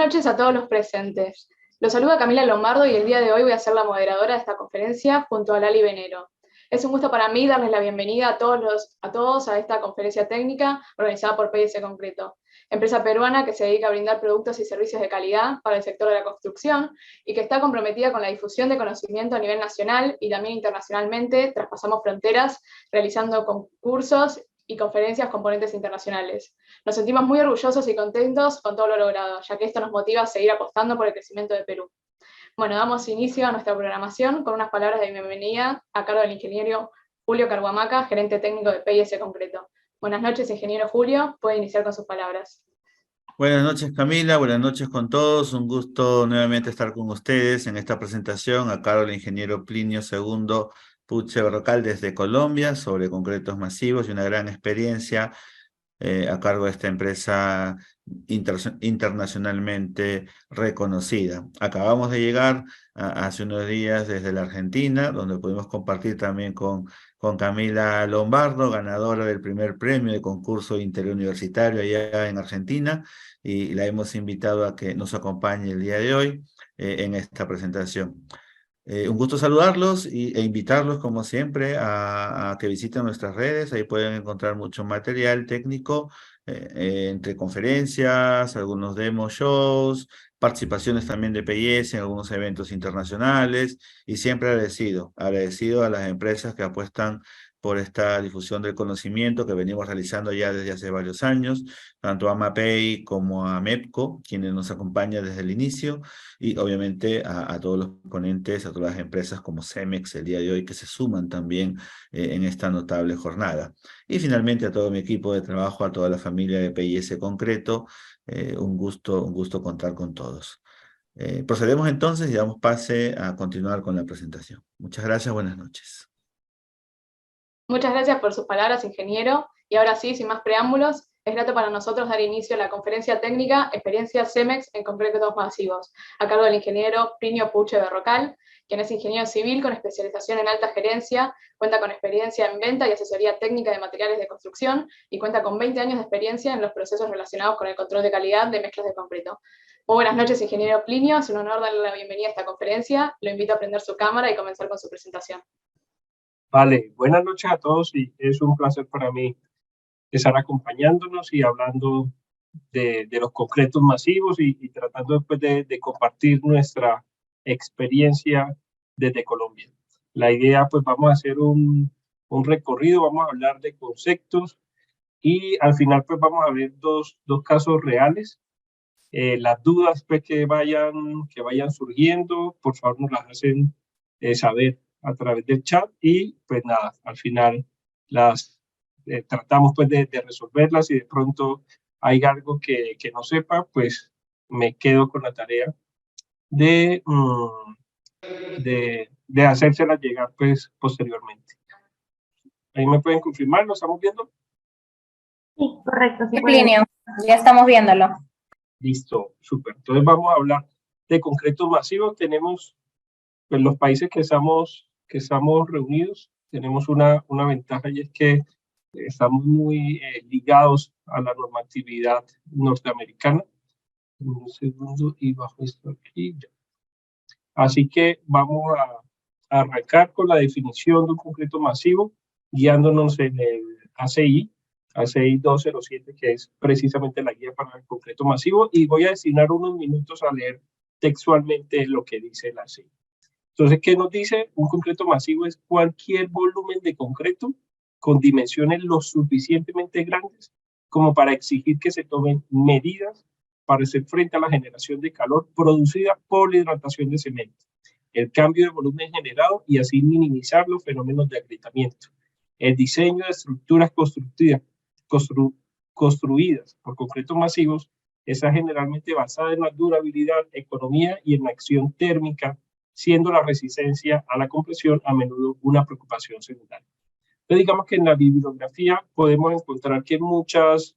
noches a todos los presentes. Los saluda Camila Lombardo y el día de hoy voy a ser la moderadora de esta conferencia junto a Lali Venero. Es un gusto para mí darles la bienvenida a todos a esta conferencia técnica organizada por PIS Concreto, empresa peruana que se dedica a brindar productos y servicios de calidad para el sector de la construcción y que está comprometida con la difusión de conocimiento a nivel nacional y también internacionalmente. Traspasamos fronteras realizando concursos y conferencias con ponentes internacionales. Nos sentimos muy orgullosos y contentos con todo lo logrado, ya que esto nos motiva a seguir apostando por el crecimiento de Perú. Bueno, damos inicio a nuestra programación con unas palabras de bienvenida a cargo del ingeniero Julio Carhuamaca, gerente técnico de PIS Concreto. Buenas noches, ingeniero Julio, puede iniciar con sus palabras. Buenas noches, Camila, buenas noches con todos. Un gusto nuevamente estar con ustedes en esta presentación a cargo del ingeniero Plinio II Puche Berrocal desde Colombia sobre concretos masivos y una gran experiencia a cargo de esta empresa internacionalmente reconocida. Acabamos de llegar hace unos días desde la Argentina, donde pudimos compartir también con Camila Lombardo, ganadora del primer premio de concurso interuniversitario allá en Argentina, y la hemos invitado a que nos acompañe el día de hoy en esta presentación. Un gusto saludarlos e invitarlos, como siempre, a que visiten nuestras redes. Ahí pueden encontrar mucho material técnico, entre conferencias, algunos demo shows, participaciones también de PIS en algunos eventos internacionales, y siempre agradecido a las empresas que apuestan por esta difusión del conocimiento que venimos realizando ya desde hace varios años, tanto a MAPEI como a MEPCO, quienes nos acompañan desde el inicio, y obviamente a todos los ponentes, a todas las empresas como Cemex el día de hoy que se suman también en esta notable jornada. Y finalmente a todo mi equipo de trabajo, a toda la familia de PIS Concreto, un gusto contar con todos. Procedemos entonces y damos pase a continuar con la presentación. Muchas gracias, buenas noches. Muchas gracias por sus palabras, ingeniero. Y ahora sí, sin más preámbulos, es grato para nosotros dar inicio a la conferencia técnica Experiencia Cemex en concretos masivos, a cargo del ingeniero Plinio Puche Berrocal, quien es ingeniero civil con especialización en alta gerencia, cuenta con experiencia en venta y asesoría técnica de materiales de construcción y cuenta con 20 años de experiencia en los procesos relacionados con el control de calidad de mezclas de concreto. Muy buenas noches, ingeniero Plinio. Es un honor darle la bienvenida a esta conferencia. Lo invito a prender su cámara y comenzar con su presentación. Vale, buenas noches a todos y es un placer para mí estar acompañándonos y hablando de los concretos masivos y tratando después de compartir nuestra experiencia desde Colombia. La idea, pues vamos a hacer un recorrido, vamos a hablar de conceptos y al final pues vamos a ver dos casos reales. Las dudas pues que vayan surgiendo, por favor nos las hacen saber a través del chat y pues nada, al final las tratamos pues de resolverlas, y de pronto hay algo que no sepa, pues me quedo con la tarea de hacérselas llegar pues posteriormente. Ahí me pueden confirmar, ¿lo estamos viendo? Sí, correcto. Sí, Plinio, ya estamos viéndolo. Listo, súper. Entonces vamos a hablar de concretos masivos. Tenemos, pues, los países que estamos reunidos, tenemos una ventaja, y es que estamos muy ligados a la normatividad norteamericana. Un segundo y bajo esto aquí. Ya. Así que vamos a arrancar con la definición de un concreto masivo, guiándonos en el ACI 207, que es precisamente la guía para el concreto masivo, y voy a destinar unos minutos a leer textualmente lo que dice el ACI. Entonces, ¿qué nos dice? Un concreto masivo es cualquier volumen de concreto con dimensiones lo suficientemente grandes como para exigir que se tomen medidas para hacer frente a la generación de calor producida por la hidratación de cemento, el cambio de volumen generado y así minimizar los fenómenos de agrietamiento, el diseño de estructuras construidas por concretos masivos está generalmente basada en la durabilidad, economía y en la acción térmica, siendo la resistencia a la compresión a menudo una preocupación secundaria. Entonces, digamos que en la bibliografía podemos encontrar que en muchos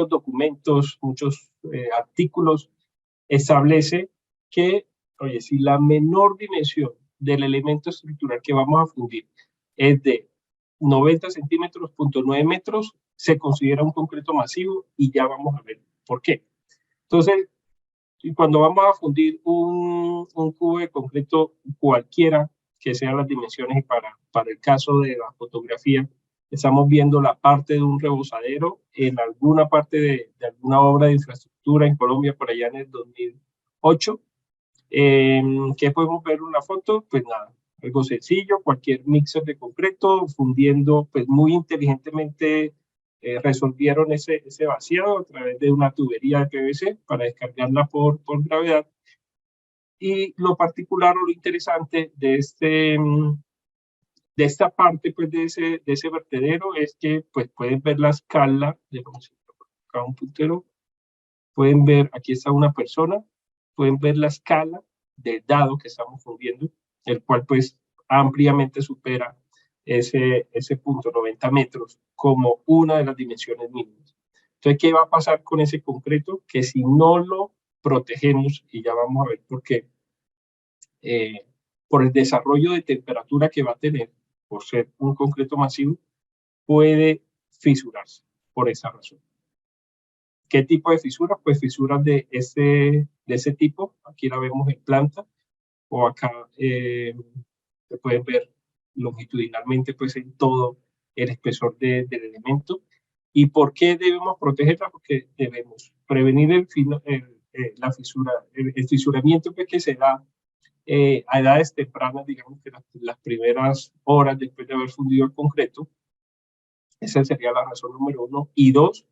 documentos, muchos artículos, establece que, oye, si la menor dimensión del elemento estructural que vamos a fundir es de 90 centímetros, 0.9 metros, se considera un concreto masivo, y ya vamos a ver por qué. Entonces, y cuando vamos a fundir un cubo de concreto cualquiera que sean las dimensiones, y para el caso de la fotografía, estamos viendo la parte de un rebosadero en alguna parte de alguna obra de infraestructura en Colombia por allá en el 2008. ¿Qué podemos ver en una foto? Pues nada, algo sencillo, cualquier mixer de concreto, fundiendo, pues muy inteligentemente resolvieron ese vaciado a través de una tubería de PVC para descargarla por gravedad. Y lo particular o lo interesante de esta parte, pues de ese vertedero, es que pues pueden ver la escala, de acá un puntero, pueden ver, aquí está una persona, pueden ver la escala del dado que estamos fundiendo, el cual pues ampliamente supera ese punto, 90 metros, como una de las dimensiones mínimas. Entonces, ¿qué va a pasar con ese concreto? Que si no lo protegemos, y ya vamos a ver por qué, por el desarrollo de temperatura que va a tener, por ser un concreto masivo, puede fisurarse por esa razón. ¿Qué tipo de fisuras? Pues fisuras de ese tipo, aquí la vemos en planta, o acá se pueden ver longitudinalmente pues en todo el espesor del elemento. ¿Y por qué debemos protegerla? Porque debemos prevenir la fisura, el fisuramiento pues, que se da a edades tempranas, digamos que las primeras horas después de haber fundido el concreto. Esa sería la razón número 1. Y 2,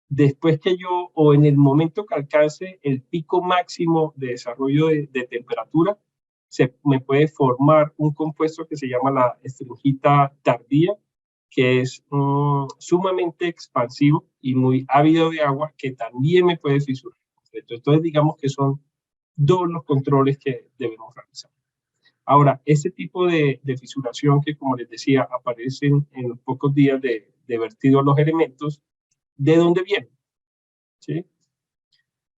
después que yo, o en el momento que alcance el pico máximo de desarrollo de temperatura, me puede formar un compuesto que se llama la estringita tardía, que es sumamente expansivo y muy ávido de agua, que también me puede fisurar. Entonces, digamos que son dos los controles que debemos realizar. Ahora, este tipo de fisuración que, como les decía, aparecen en los pocos días de vertido los elementos, ¿de dónde viene? ¿Sí?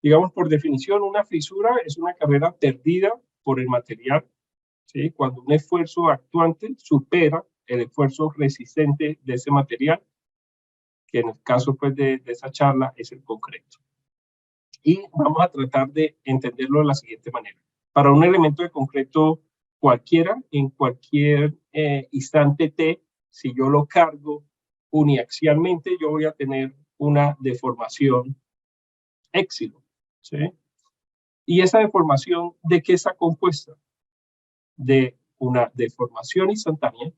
Digamos, por definición, una fisura es una carrera perdida por el material, ¿sí? Cuando un esfuerzo actuante supera el esfuerzo resistente de ese material, que en el caso pues, de esa charla es el concreto. Y vamos a tratar de entenderlo de la siguiente manera. Para un elemento de concreto cualquiera, en cualquier instante t, si yo lo cargo uniaxialmente, yo voy a tener una deformación éxilo, ¿sí? Y esa deformación, ¿de qué está compuesta? De una deformación instantánea,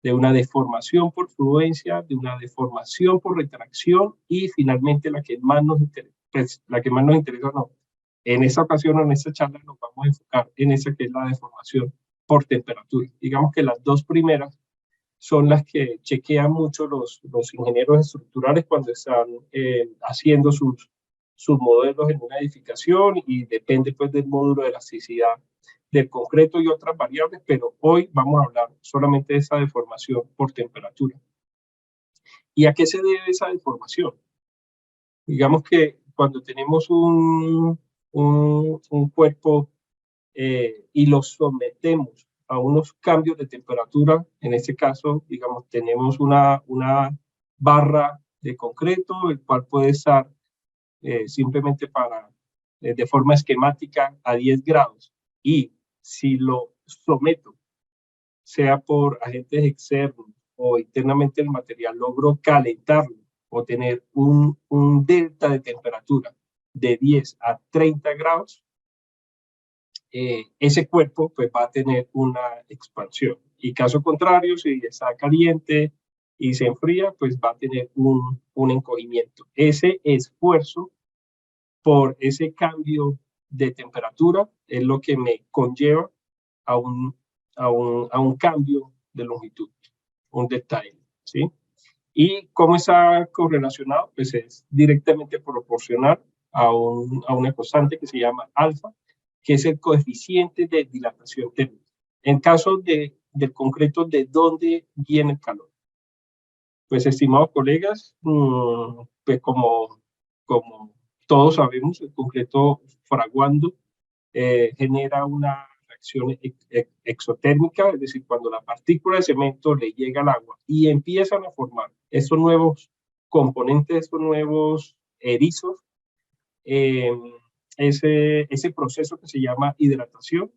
de una deformación por fluencia, de una deformación por retracción y finalmente la que más nos interesa, pues, no. En esta ocasión o en esta charla nos vamos a enfocar en esa que es la deformación por temperatura. Digamos que las dos primeras son las que chequean mucho los ingenieros estructurales cuando están haciendo sus modelos en una edificación, y depende pues del módulo de elasticidad del concreto y otras variables, pero hoy vamos a hablar solamente de esa deformación por temperatura. ¿Y a qué se debe esa deformación? Digamos que cuando tenemos un cuerpo y lo sometemos a unos cambios de temperatura, en este caso, digamos, tenemos una barra de concreto, el cual puede estar simplemente de forma esquemática a 10 grados. Y si lo someto, sea por agentes externos o internamente el material, logro calentarlo o tener un delta de temperatura de 10 a 30 grados, ese cuerpo pues, va a tener una expansión. Y caso contrario, si está caliente y se enfría, pues va a tener un encogimiento. Ese esfuerzo por ese cambio de temperatura es lo que me conlleva a un cambio de longitud, un detalle, ¿sí? ¿Y cómo está correlacionado? Pues es directamente proporcional a una constante que se llama alfa, que es el coeficiente de dilatación térmica. En caso del concreto, ¿de dónde viene el calor? Pues, estimados colegas, pues como todos sabemos, el concreto fraguando genera una reacción exotérmica, es decir, cuando la partícula de cemento le llega al agua y empiezan a formar estos nuevos componentes, estos nuevos erizos, ese proceso que se llama hidratación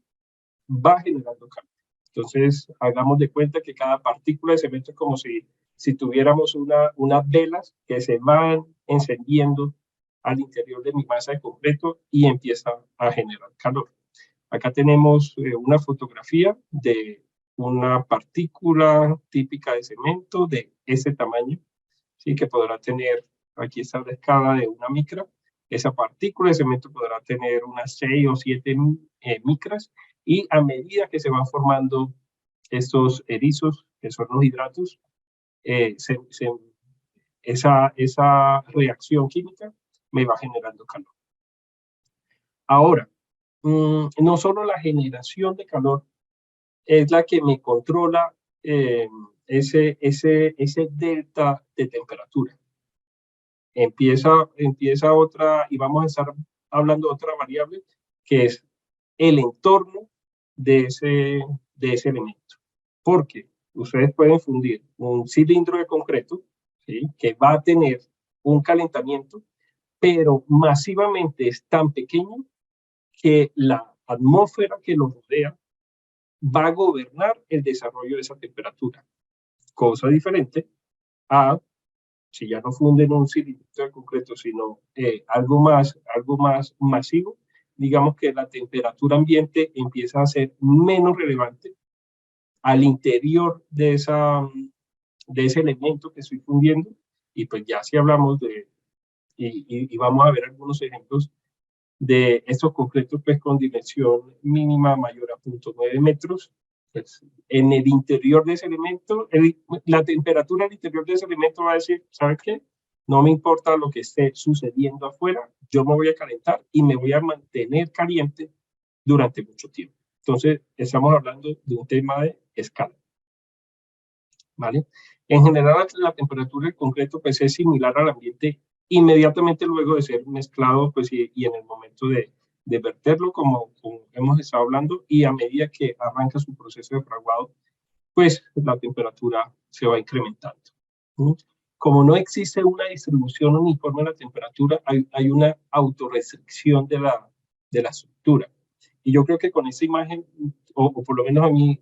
va generando calor. Entonces, hagamos de cuenta que cada partícula de cemento es como si tuviéramos unas velas que se van encendiendo al interior de mi masa de concreto y empieza a generar calor. Acá tenemos una fotografía de una partícula típica de cemento de ese tamaño, ¿sí? Que podrá tener, aquí está la escala de una micra, esa partícula de cemento podrá tener unas 6 o 7 micras, y a medida que se van formando estos erizos, que son los hidratos, esa reacción química me va generando calor. Ahora, no solo la generación de calor es la que me controla ese delta de temperatura. Empieza otra, y vamos a estar hablando de otra variable, que es el entorno de ese elemento. Porque ustedes pueden fundir un cilindro de concreto, ¿sí? Que va a tener un calentamiento, pero masivamente es tan pequeño que la atmósfera que lo rodea va a gobernar el desarrollo de esa temperatura. Cosa diferente a si ya no funden un cilindro de concreto, sino algo más masivo, digamos que la temperatura ambiente empieza a ser menos relevante al interior de ese elemento que estoy fundiendo, y pues ya si hablamos y vamos a ver algunos ejemplos de estos concretos pues con dimensión mínima mayor a 0.9 metros, pues, en el interior de ese elemento, la temperatura del interior de ese elemento va a decir, ¿sabes qué? No me importa lo que esté sucediendo afuera, yo me voy a calentar y me voy a mantener caliente durante mucho tiempo. Entonces, estamos hablando de un tema de escala, ¿vale? En general, la temperatura del concreto pues, es similar al ambiente inmediatamente luego de ser mezclado pues, y en el momento de verterlo, como hemos estado hablando, y a medida que arranca su proceso de fraguado, pues la temperatura se va incrementando. Como no existe una distribución uniforme de la temperatura, hay una autorrestricción de la estructura. Y yo creo que con esta imagen, o por lo menos a mí,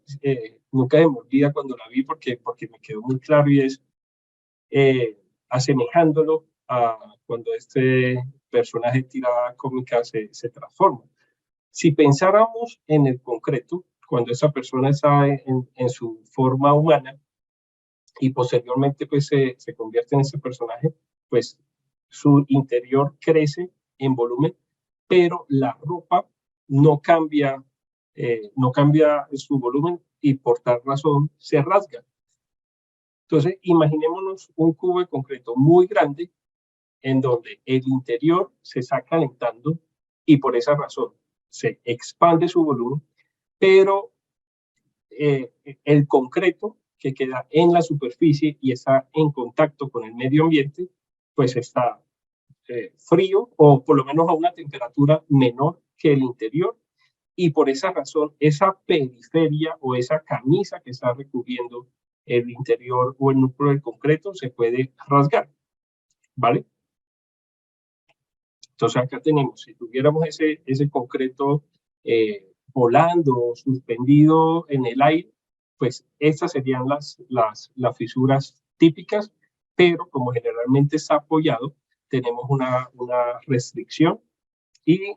nunca se me olvida cuando la vi porque me quedó muy claro, y es asemejándolo a cuando este personaje de tirada cómica se transforma. Si pensáramos en el concreto, cuando esa persona está en su forma humana y posteriormente pues, se convierte en ese personaje, pues su interior crece en volumen, pero la ropa no cambia su volumen y por tal razón se rasga. Entonces, imaginémonos un cubo de concreto muy grande en donde el interior se está calentando y por esa razón se expande su volumen, pero el concreto que queda en la superficie y está en contacto con el medio ambiente, pues está frío o por lo menos a una temperatura menor que el interior, y por esa razón esa periferia o esa camisa que está recubriendo el interior o el núcleo del concreto se puede rasgar, ¿vale? Entonces acá tenemos, si tuviéramos ese concreto volando, suspendido en el aire, pues estas serían las fisuras típicas, pero como generalmente está apoyado, tenemos una restricción, y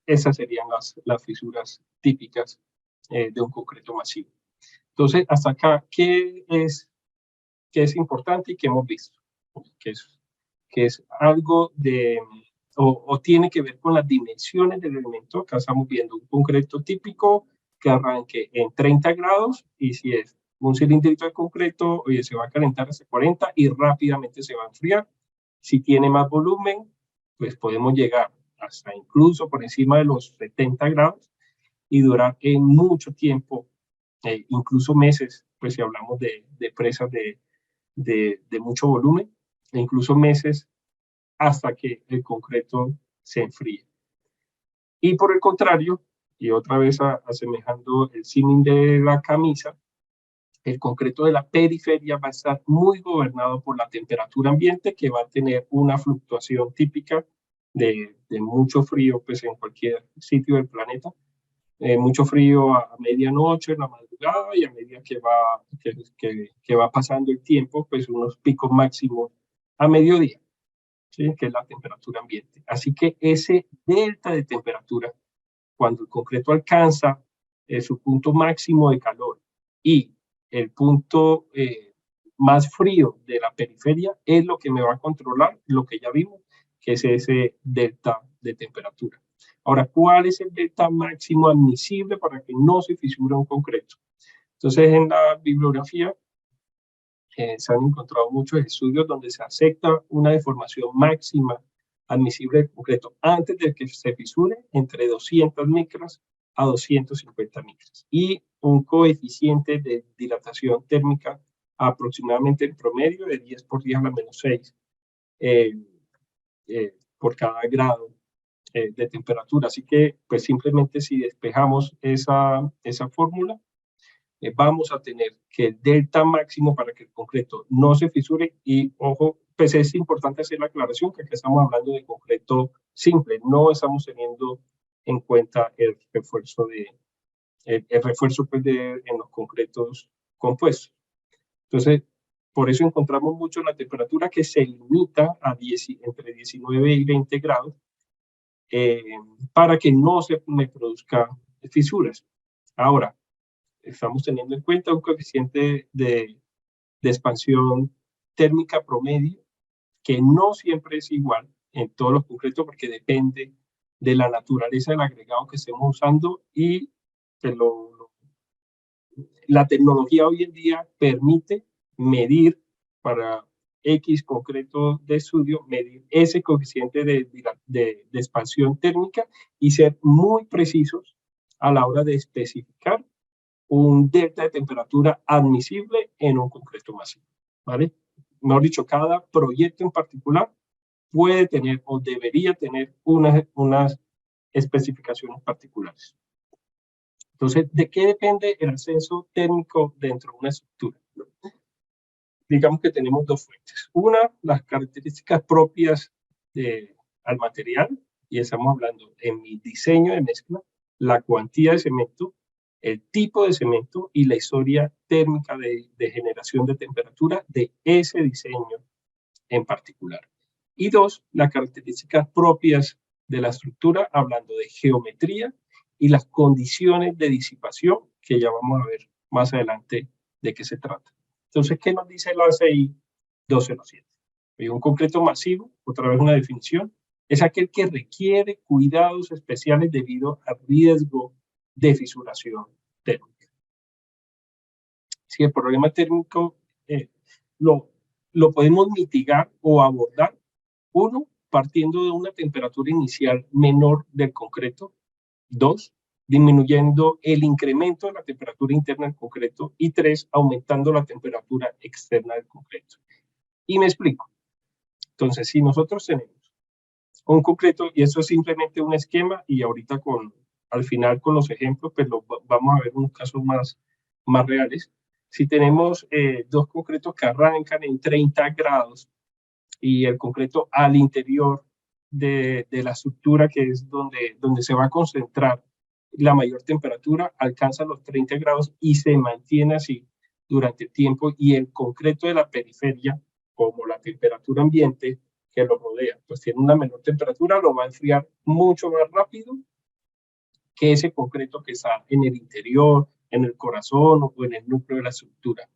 esas serían las fisuras típicas de un concreto masivo. Entonces, hasta acá, ¿qué es importante y qué hemos visto? Que es algo de, o tiene que ver con las dimensiones del elemento. Acá estamos viendo un concreto típico que arranque en 30 grados, y si es un cilindrito de concreto, oye, se va a calentar hasta 40 y rápidamente se va a enfriar. Si tiene más volumen, pues podemos llegar hasta incluso por encima de los 70 grados y durar en mucho tiempo, incluso meses, pues si hablamos de presas de mucho volumen, e incluso meses hasta que el concreto se enfríe. Y por el contrario, y otra vez asemejando el símil de la camisa, el concreto de la periferia va a estar muy gobernado por la temperatura ambiente, que va a tener una fluctuación típica de mucho frío pues en cualquier sitio del planeta. Mucho frío a medianoche, en la madrugada, y a medida que va pasando el tiempo, pues unos picos máximos a mediodía, ¿sí? Que es la temperatura ambiente. Así que ese delta de temperatura, cuando el concreto alcanza su punto máximo de calor y el punto más frío de la periferia, es lo que me va a controlar lo que ya vimos, que es ese delta de temperatura. Ahora, ¿cuál es el delta máximo admisible para que no se fisure un concreto? Entonces, en la bibliografía se han encontrado muchos estudios donde se acepta una deformación máxima admisible del concreto antes de que se fisure entre 200 micras a 250 micras y un coeficiente de dilatación térmica aproximadamente en promedio de 10 por 10 a la menos 6 por cada grado de temperatura. Así que, pues simplemente si despejamos esa fórmula, vamos a tener que el delta máximo para que el concreto no se fisure, y ojo, pues es importante hacer la aclaración que aquí estamos hablando de concreto simple, no estamos teniendo en cuenta el refuerzo pues en los concretos compuestos. Entonces, por eso encontramos mucho la temperatura que se limita a entre 19 y 20 grados, para que no se me produzca fisuras. Ahora, estamos teniendo en cuenta un coeficiente de expansión térmica promedio que no siempre es igual en todos los concretos, porque depende de la naturaleza del agregado que estemos usando, y la tecnología hoy en día permite medir para X concreto de estudio, medir ese coeficiente de expansión térmica y ser muy precisos a la hora de especificar un delta de temperatura admisible en un concreto masivo, ¿vale? Mejor dicho, cada proyecto en particular puede tener o debería tener unas especificaciones particulares. Entonces, ¿de qué depende el ascenso térmico dentro de una estructura? Digamos que tenemos dos fuentes. Una, las características propias al material, y estamos hablando en mi diseño de mezcla, la cuantía de cemento, el tipo de cemento y la historia térmica de generación de temperatura de ese diseño en particular. Y dos, las características propias de la estructura, hablando de geometría y las condiciones de disipación, que ya vamos a ver más adelante de qué se trata. Entonces, ¿qué nos dice el ACI 1207? Un concreto masivo, otra vez una definición, es aquel que requiere cuidados especiales debido al riesgo de fisuración térmica. Si el problema térmico lo podemos mitigar o abordar, uno, partiendo de una temperatura inicial menor del concreto; dos, disminuyendo el incremento de la temperatura interna del concreto; y tres, aumentando la temperatura externa del concreto. Y me explico. Entonces, si nosotros tenemos un concreto, y esto es simplemente un esquema, y ahorita al final con los ejemplos, pues vamos a ver unos casos más reales. Si tenemos dos concretos que arrancan en 30 grados y el concreto al interior de la estructura, que es donde se va a concentrar la mayor temperatura, alcanza los 30 grados y se mantiene así durante el tiempo, y el concreto de la periferia, como la temperatura ambiente que lo rodea, pues tiene una menor temperatura, lo va a enfriar mucho más rápido que ese concreto que está en el interior, en el corazón o en el núcleo de la estructura.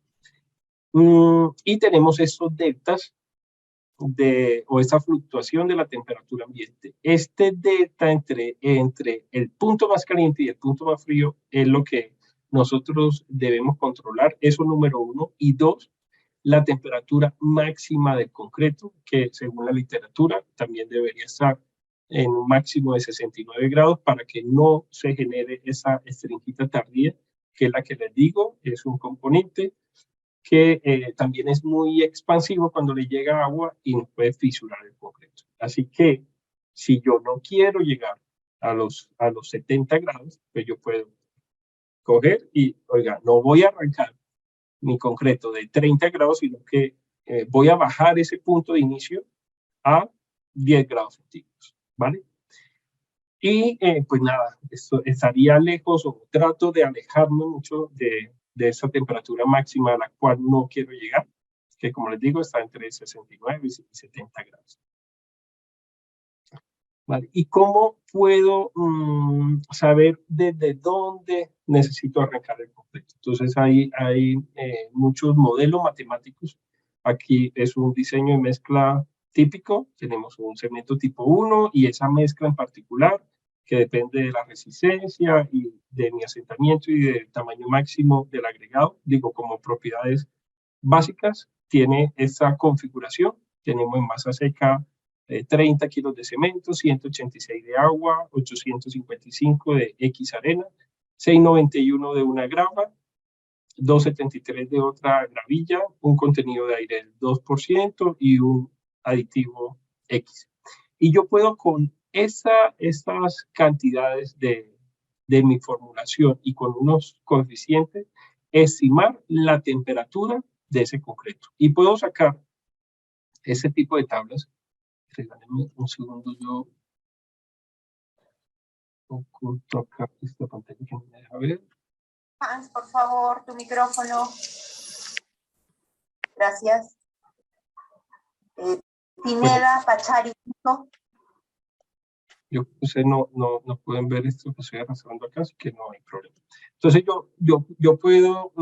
Y tenemos estos deltas o esta fluctuación de la temperatura ambiente. Este delta entre el punto más caliente y el punto más frío es lo que nosotros debemos controlar, eso número uno. Y dos, la temperatura máxima del concreto, que según la literatura también debería estar en un máximo de 69 grados para que no se genere esa estringita tardía, que es la que les digo, es un componente que también es muy expansivo cuando le llega agua y no puede fisurar el concreto. Así que si yo no quiero llegar a los 70 grados, pues yo puedo coger y, oiga, no voy a arrancar mi concreto de 30 grados, sino que voy a bajar ese punto de inicio a 10 grados centígrados. ¿vale? Y pues nada, esto estaría lejos o trato de alejarme mucho de esa temperatura máxima a la cual no quiero llegar, que como les digo está entre 69 y 70 grados. ¿Vale? ¿Y cómo puedo saber desde dónde necesito arrancar el concreto? Entonces hay muchos modelos matemáticos. Aquí es un diseño de mezcla típico. Tenemos un cemento tipo 1 y esa mezcla en particular, que depende de la resistencia y de mi asentamiento y del tamaño máximo del agregado, digo, como propiedades básicas, tiene esta configuración. Tenemos en masa seca 30 kilos de cemento, 186 de agua, 855 de X arena, 691 de una grava, 273 de otra gravilla, un contenido de aire del 2% y un aditivo X. Y yo puedo con estas cantidades de mi formulación y con unos coeficientes estimar la temperatura de ese concreto. Y puedo sacar ese tipo de tablas. Regálenme un segundo, yo oculto acá esta pantalla que no me deja ver. Hans, por favor, tu micrófono. Gracias. Pineda, Pachari. Yo ustedes no pueden ver esto que estoy arrastrando acá, así que no hay problema. Entonces yo puedo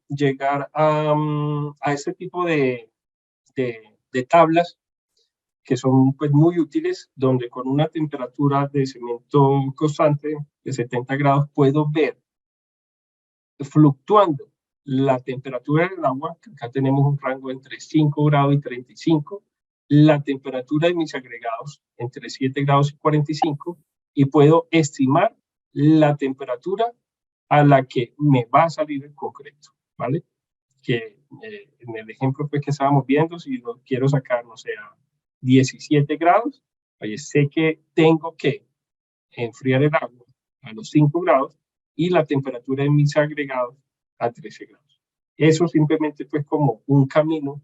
llegar a ese tipo de tablas que son pues muy útiles, donde con una temperatura de cemento constante de 70 grados puedo ver fluctuando la temperatura del agua, que acá tenemos un rango entre 5 grados y 35, la temperatura de mis agregados entre 7 grados y 45, y puedo estimar la temperatura a la que me va a salir el concreto, ¿vale? Que en el ejemplo pues, que estábamos viendo, si lo quiero sacar, no sé, a 17 grados, oye, sé que tengo que enfriar el agua a los 5 grados y la temperatura de mis agregados a 13 grados. Eso simplemente pues como un camino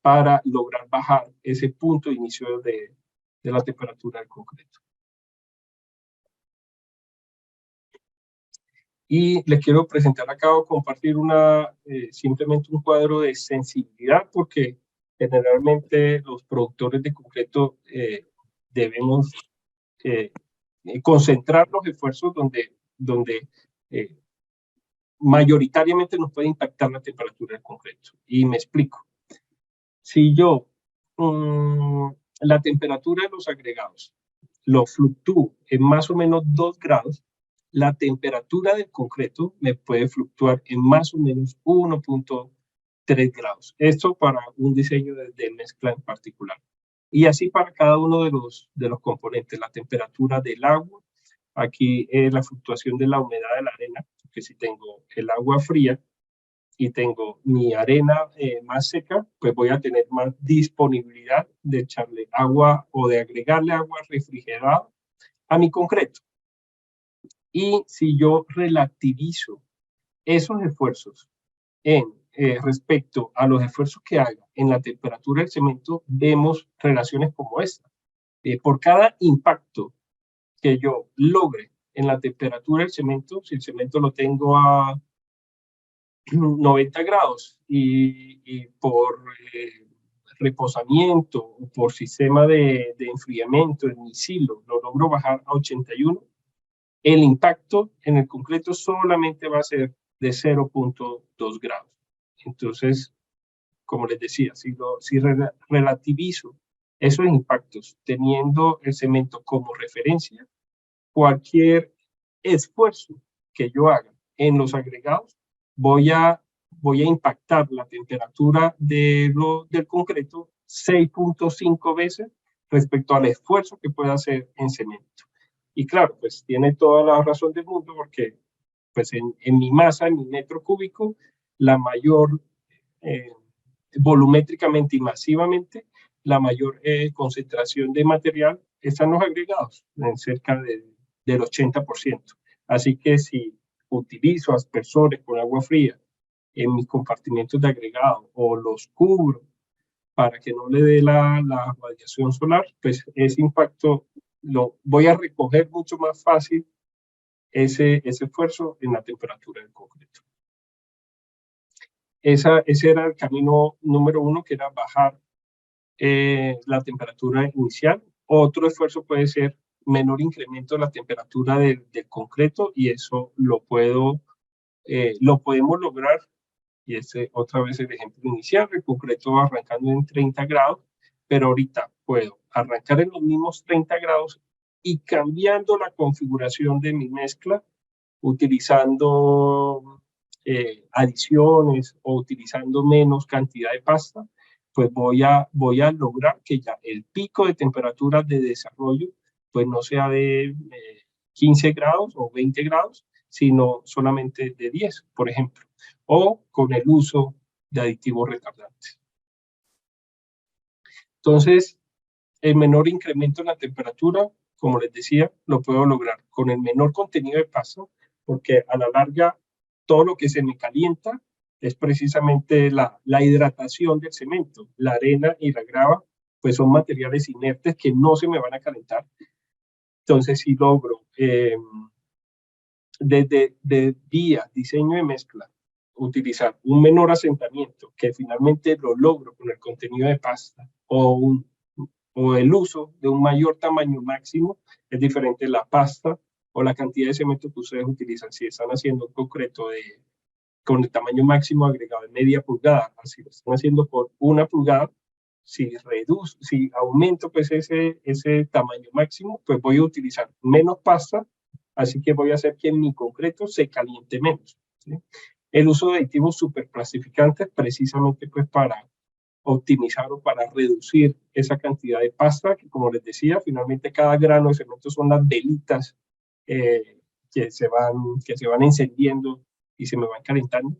para lograr bajar ese punto de inicio de la temperatura del concreto. Y les quiero presentar acá o compartir simplemente un cuadro de sensibilidad, porque generalmente los productores de concreto debemos concentrar los esfuerzos donde mayoritariamente nos puede impactar la temperatura del concreto. Y me explico. Si yo la temperatura de los agregados lo fluctúo en más o menos 2 grados, la temperatura del concreto me puede fluctuar en más o menos 1.3 grados. Esto para un diseño de mezcla en particular. Y así para cada uno de los componentes, la temperatura del agua, aquí la fluctuación de la humedad de la arena, que si tengo el agua fría y tengo mi arena más seca, pues voy a tener más disponibilidad de echarle agua o de agregarle agua refrigerada a mi concreto. Y si yo relativizo esos esfuerzos respecto a los esfuerzos que haga en la temperatura del cemento, vemos relaciones como esta. Por cada impacto que yo logre en la temperatura del cemento, si el cemento lo tengo a 90 grados y por reposamiento o por sistema de enfriamiento en mi silo lo logro bajar a 81, el impacto en el concreto solamente va a ser de 0.2 grados. Entonces, como les decía, si relativizo esos impactos teniendo el cemento como referencia, cualquier esfuerzo que yo haga en los agregados, voy a impactar la temperatura del concreto 6.5 veces respecto al esfuerzo que pueda hacer en cemento. Y claro, pues tiene toda la razón del mundo, porque pues en mi masa, en mi metro cúbico, la mayor, volumétricamente y masivamente, la mayor concentración de material está en los agregados, en cerca del 80%. Así que si utilizo aspersores con agua fría en mis compartimentos de agregado o los cubro para que no le dé la radiación solar, pues ese impacto voy a recoger mucho más fácil ese esfuerzo en la temperatura del concreto. Ese era el camino número 1, que era bajar la temperatura inicial. Otro esfuerzo puede ser menor incremento de la temperatura del concreto, y eso lo podemos lograr. Y otra vez el ejemplo inicial, el concreto arrancando en 30 grados, pero ahorita puedo arrancar en los mismos 30 grados y cambiando la configuración de mi mezcla, utilizando adiciones o utilizando menos cantidad de pasta, pues voy a lograr que ya el pico de temperatura de desarrollo pues no sea de 15 grados o 20 grados, sino solamente de 10, por ejemplo, o con el uso de aditivos retardantes. Entonces, el menor incremento en la temperatura, como les decía, lo puedo lograr con el menor contenido de pasta, porque a la larga todo lo que se me calienta es precisamente la hidratación del cemento. La arena y la grava pues son materiales inertes que no se me van a calentar. Entonces, si logro desde vía diseño de mezcla utilizar un menor asentamiento, que finalmente lo logro con el contenido de pasta, o el uso de un mayor tamaño máximo, es diferente la pasta o la cantidad de cemento que ustedes utilizan. Si están haciendo un concreto con el tamaño máximo agregado de media pulgada, así lo están haciendo por 1 pulgada, si aumento pues ese tamaño máximo, pues voy a utilizar menos pasta, así que voy a hacer que mi concreto se caliente menos, ¿sí? El uso de aditivos superplastificantes precisamente pues para optimizar o para reducir esa cantidad de pasta, que como les decía, finalmente cada grano de cemento son las velitas que se van encendiendo y se me van calentando.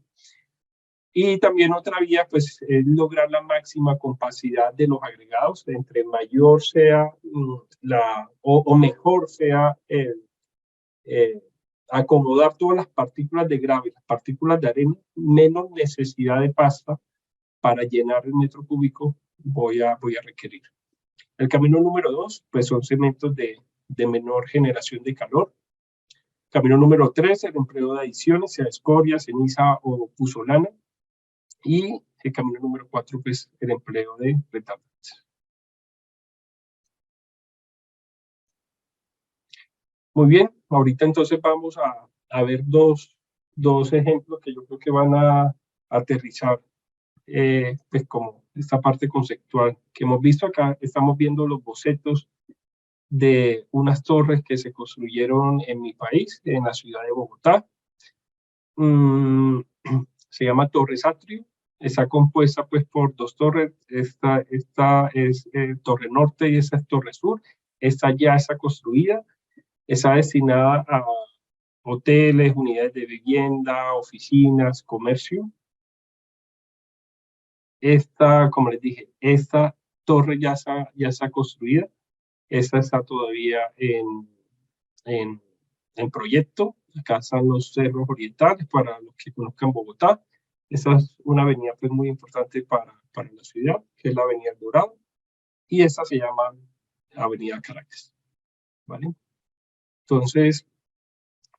Y también otra vía, pues, es lograr la máxima compacidad de los agregados. Entre mayor sea o mejor sea acomodar todas las partículas de grava y las partículas de arena, menos necesidad de pasta para llenar el metro cúbico voy a requerir. El camino número 2, pues son cementos de menor generación de calor. Camino número 3, el empleo de adiciones, sea escoria, ceniza o puzolana. Y el camino número 4, pues el empleo de retardantes. Muy bien, ahorita entonces vamos a ver dos ejemplos que yo creo que van a aterrizar pues como esta parte conceptual que hemos visto acá. Estamos viendo los bocetos de unas torres que se construyeron en mi país, en la ciudad de Bogotá. Se llama Torre Atrio. Está compuesta pues por 2 torres. Esta es Torre Norte y esta es Torre Sur. Esta ya está construida. Está destinada a hoteles, unidades de vivienda, oficinas, comercio. Como les dije, esta torre ya está construida. Esta está todavía en proyecto. Acá están los cerros orientales para los que conozcan Bogotá. Esta es una avenida pues, muy importante para la ciudad, que es la Avenida El Dorado. Y esta se llama Avenida Caracas, ¿vale? Entonces,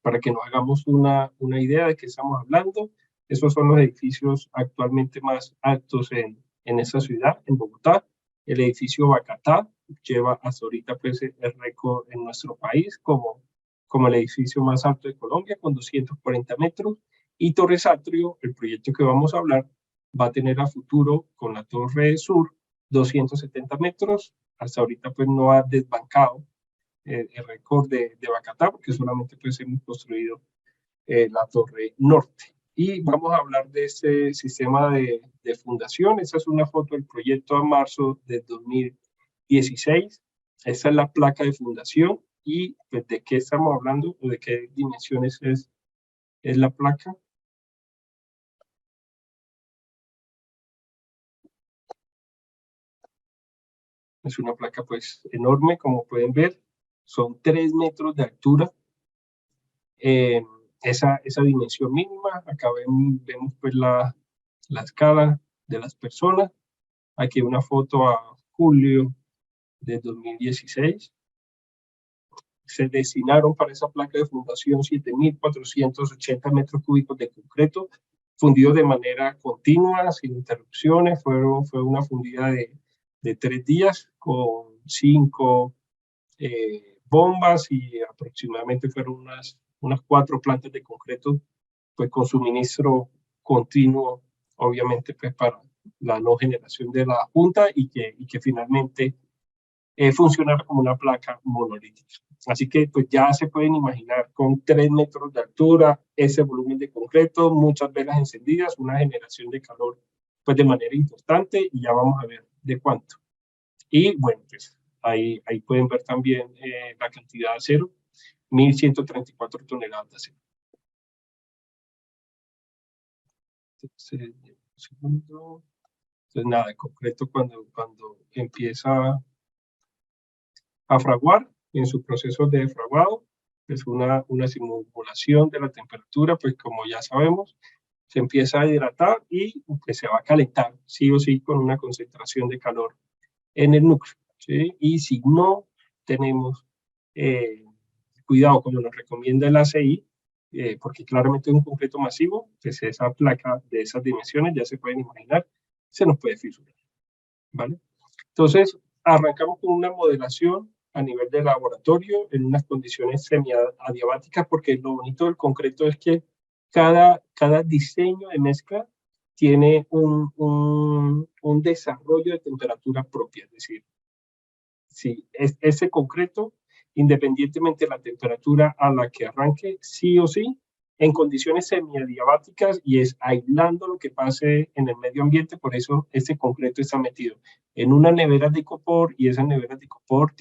para que nos hagamos una idea de qué estamos hablando, esos son los edificios actualmente más altos en esa ciudad, en Bogotá. El edificio Bacatá lleva hasta ahorita pues, el récord en nuestro país como el edificio más alto de Colombia, con 240 metros. Y Torre Atrio, el proyecto que vamos a hablar, va a tener a futuro con la Torre Sur 270 metros. Hasta ahorita pues no ha desbancado el récord de Bacatá, porque solamente pues hemos construido la Torre Norte. Y vamos a hablar de este sistema de fundación. Esta es una foto del proyecto a marzo de 2016. Esta es la placa de fundación. ¿Y pues, de qué estamos hablando o de qué dimensiones es la placa? Es una placa pues enorme, como pueden ver. Son 3 metros de altura. Esa dimensión mínima. Acá vemos pues la escala de las personas. Aquí una foto a julio de 2016. se destinaron para esa placa de fundación 7.480 metros cúbicos de concreto, fundido de manera continua, sin interrupciones. Fue una fundida de 3 días con 5 bombas, y aproximadamente fueron unas 4 plantas de concreto, pues con suministro continuo, obviamente, pues para la no generación de la junta, y que finalmente funcionara como una placa monolítica. Así que pues ya se pueden imaginar, con 3 metros de altura, ese volumen de concreto, muchas velas encendidas, una generación de calor pues de manera importante, y ya vamos a ver de cuánto. Y bueno, pues ahí pueden ver también la cantidad de acero, 1.134 toneladas de acero. Entonces nada, en concreto, cuando empieza a fraguar, en su proceso de fraguado, es una simulación de la temperatura, pues como ya sabemos, se empieza a hidratar y pues, se va a calentar, sí o sí, con una concentración de calor en el núcleo, ¿sí? Y si no tenemos cuidado, como nos recomienda el ACI, porque claramente es un concreto masivo, pues esa placa de esas dimensiones, ya se pueden imaginar, se nos puede fisurar, ¿vale? Entonces, arrancamos con una modelación a nivel de laboratorio en unas condiciones semiadiabáticas, porque lo bonito del concreto es que cada diseño de mezcla tiene un desarrollo de temperatura propia. Es decir, si ese concreto, independientemente de la temperatura a la que arranque, sí o sí, en condiciones semiadiabáticas, y es aislando lo que pase en el medio ambiente. Por eso ese concreto está metido en una nevera de icopor, y esa nevera de icopor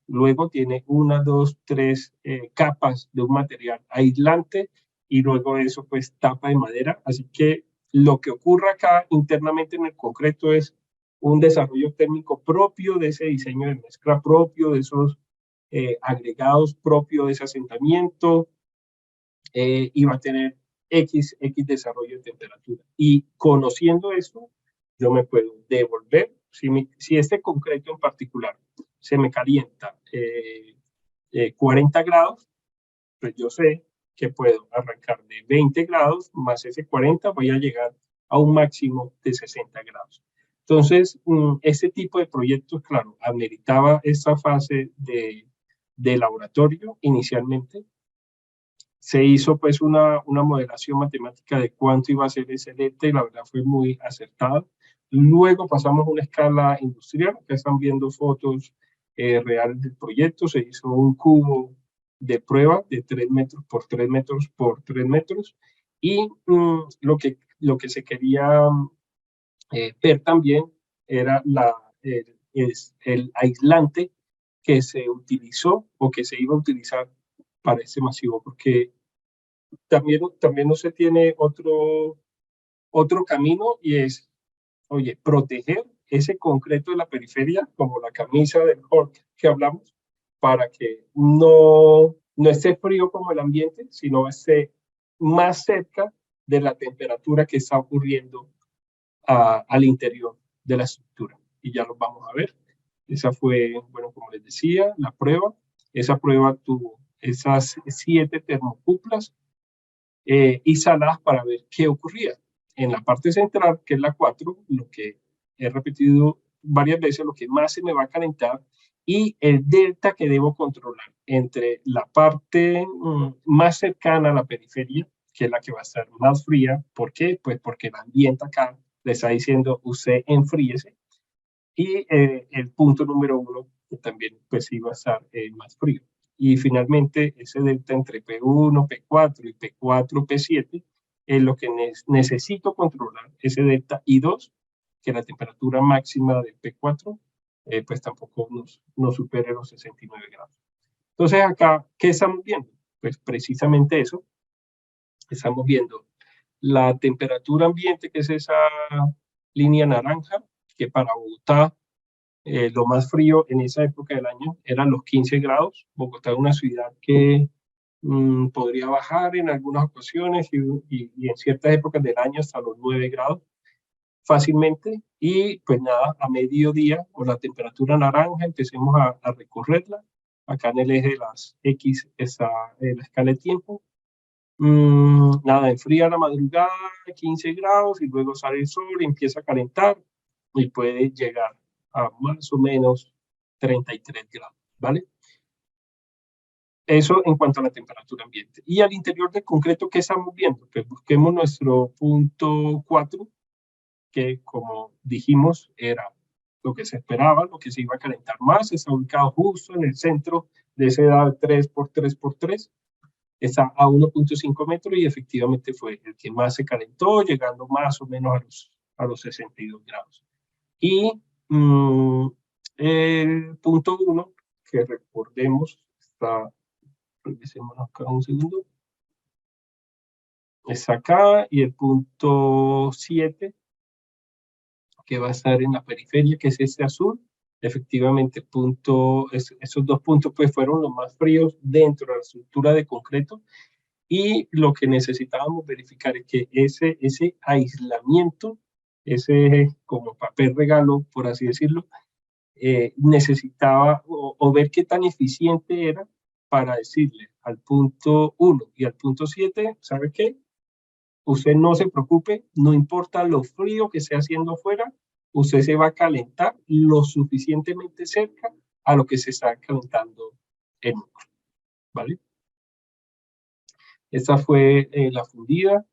luego tiene 1, 2, 3 capas de un material aislante, y luego eso pues tapa de madera. Así que lo que ocurre acá internamente en el concreto es un desarrollo técnico propio de ese diseño de mezcla, propio de esos agregados, propio de ese asentamiento, y va a tener X desarrollo de temperatura. Y conociendo eso, yo me puedo devolver, si este concreto en particular se me calienta 40 grados, pues yo sé que puedo arrancar de 20 grados más ese 40, voy a llegar a un máximo de 60 grados. Entonces, este tipo de proyectos, claro, ameritaba esta fase de laboratorio inicialmente. Se hizo pues una modelación matemática de cuánto iba a ser ese delta, y la verdad fue muy acertada. Luego pasamos a una escala industrial, que están viendo fotos reales del proyecto. Se hizo un cubo de prueba de 3 metros por 3 metros por 3 metros, y lo que se quería ver también era el aislante que se utilizó o que se iba a utilizar para ese masivo, porque también no se tiene otro camino, y es, oye, proteger ese concreto de la periferia, como la camisa del Hulk que hablamos, para que no esté frío como el ambiente, sino esté más cerca de la temperatura que está ocurriendo al interior de la estructura. Y ya lo vamos a ver. Esa fue, bueno, como les decía, la prueba. Esa prueba tuvo esas 7 termocuplas instaladas para ver qué ocurría. En la parte central, que es la 4, lo que he repetido varias veces, lo que más se me va a calentar, y el delta que debo controlar entre la parte más cercana a la periferia, que es la que va a estar más fría. ¿Por qué? Pues porque el ambiente acá le está diciendo, usted enfríese, y el punto número 1, que también pues iba a estar más frío. Y finalmente ese delta entre P1, P4 y P4, P7 es lo que necesito controlar, ese delta. Y 2, que la temperatura máxima del P4 pues tampoco nos supere los 69 grados. Entonces acá, ¿qué estamos viendo? Pues precisamente eso. Estamos viendo la temperatura ambiente, que es esa línea naranja, que para Bogotá lo más frío en esa época del año eran los 15 grados. Bogotá es una ciudad que podría bajar en algunas ocasiones, y en ciertas épocas del año hasta los 9 grados fácilmente. Y pues nada, a mediodía, con la temperatura naranja, empecemos a recorrerla, Acá en el eje de las X está la escala de tiempo. Nada, enfría la madrugada, 15 grados, y luego sale el sol y empieza a calentar, y puede llegar a más o menos 33 grados, ¿vale? Eso en cuanto a la temperatura ambiente. Y al interior del concreto, ¿qué estamos viendo? Pues busquemos nuestro punto 4, que como dijimos era lo que se esperaba, lo que se iba a calentar más. Está ubicado justo en el centro de ese edad 3×3×3. Está a 1.5 metros y efectivamente fue el que más se calentó, llegando más o menos a los 62 grados. Y el punto 1, que recordemos, está, revisémonos acá un segundo, está acá, y el punto 7, que va a estar en la periferia, que es este azul. Efectivamente, esos dos puntos pues fueron los más fríos dentro de la estructura de concreto, y lo que necesitábamos verificar es que ese aislamiento, ese como papel regalo, por así decirlo, necesitaba o ver qué tan eficiente era para decirle al punto 1 y al punto 7, ¿sabe qué? Usted no se preocupe, no importa lo frío que esté haciendo afuera, usted se va a calentar lo suficientemente cerca a lo que se está calentando el núcleo, ¿vale? Esta fue la fundida.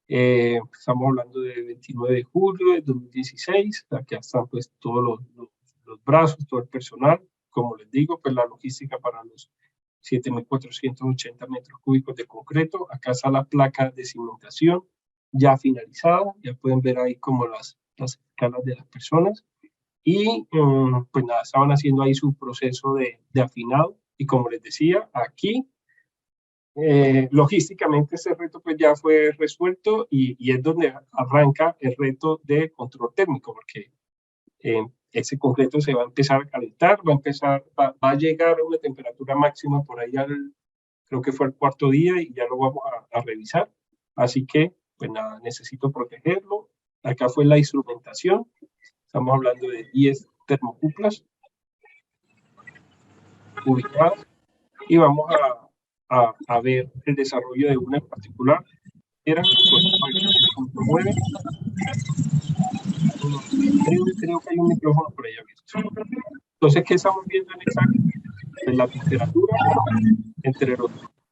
Estamos hablando de 29 de julio de 2016. Aquí están pues todos los brazos, todo el personal. Como les digo, pues la logística para los 7.480 metros cúbicos de concreto. Acá está la placa de cimentación ya finalizada. Ya pueden ver ahí como las escalas de las personas. Y pues nada, estaban haciendo ahí su proceso de afinado. Y como les decía, aquí logísticamente ese reto pues ya fue resuelto, y es donde arranca el reto de control térmico, porque ese concreto se va a empezar a calentar, va a llegar a una temperatura máxima por ahí creo que fue el cuarto día, y ya lo vamos a revisar. Así que pues nada, necesito protegerlo. Acá fue la instrumentación, estamos hablando de 10 termocuplas ubicadas, y vamos a ver el desarrollo de una en particular. Era el punto 9. Creo que hay un micrófono por ahí abierto. Entonces, ¿qué estamos viendo en esa? En la temperatura entre los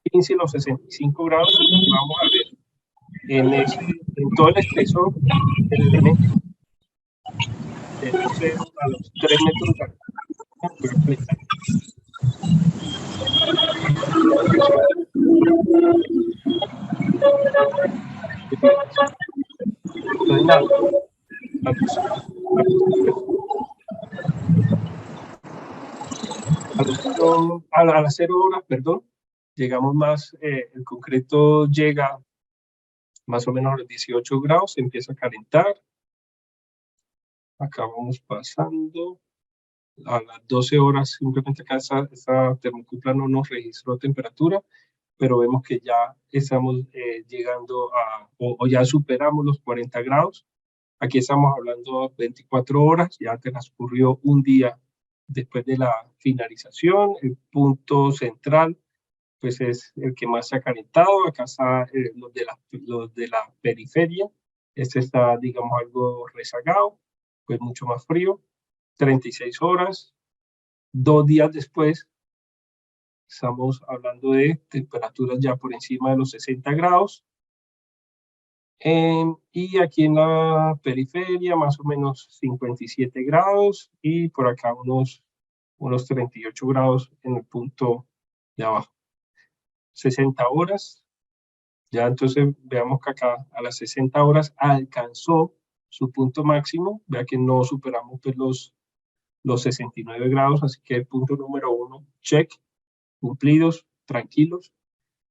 15 y los 65 grados, vamos a ver en todo el espesor del elemento, de los 0 a los 3 metros de altura. Entonces, nada, a las 0 horas, perdón, llegamos más, el concreto llega más o menos a los 18 grados, se empieza a calentar. Acá vamos pasando. A las 12 horas, simplemente acá esta termocupla no nos registró temperatura, pero vemos que ya estamos llegando o ya superamos los 40 grados. Aquí estamos hablando de 24 horas, ya transcurrió un día después de la finalización. El punto central pues es el que más se ha calentado. Acá está los de la periferia. Este está, digamos, algo rezagado, pues mucho más frío. 36 horas, 2 días después, estamos hablando de temperaturas ya por encima de los 60 grados. Y aquí en la periferia, más o menos 57 grados, y por acá unos 38 grados en el punto de abajo. 60 horas, ya entonces veamos que acá a las 60 horas alcanzó su punto máximo. Vea que no superamos pues los 69 grados, así que el punto número 1, check, cumplidos, tranquilos.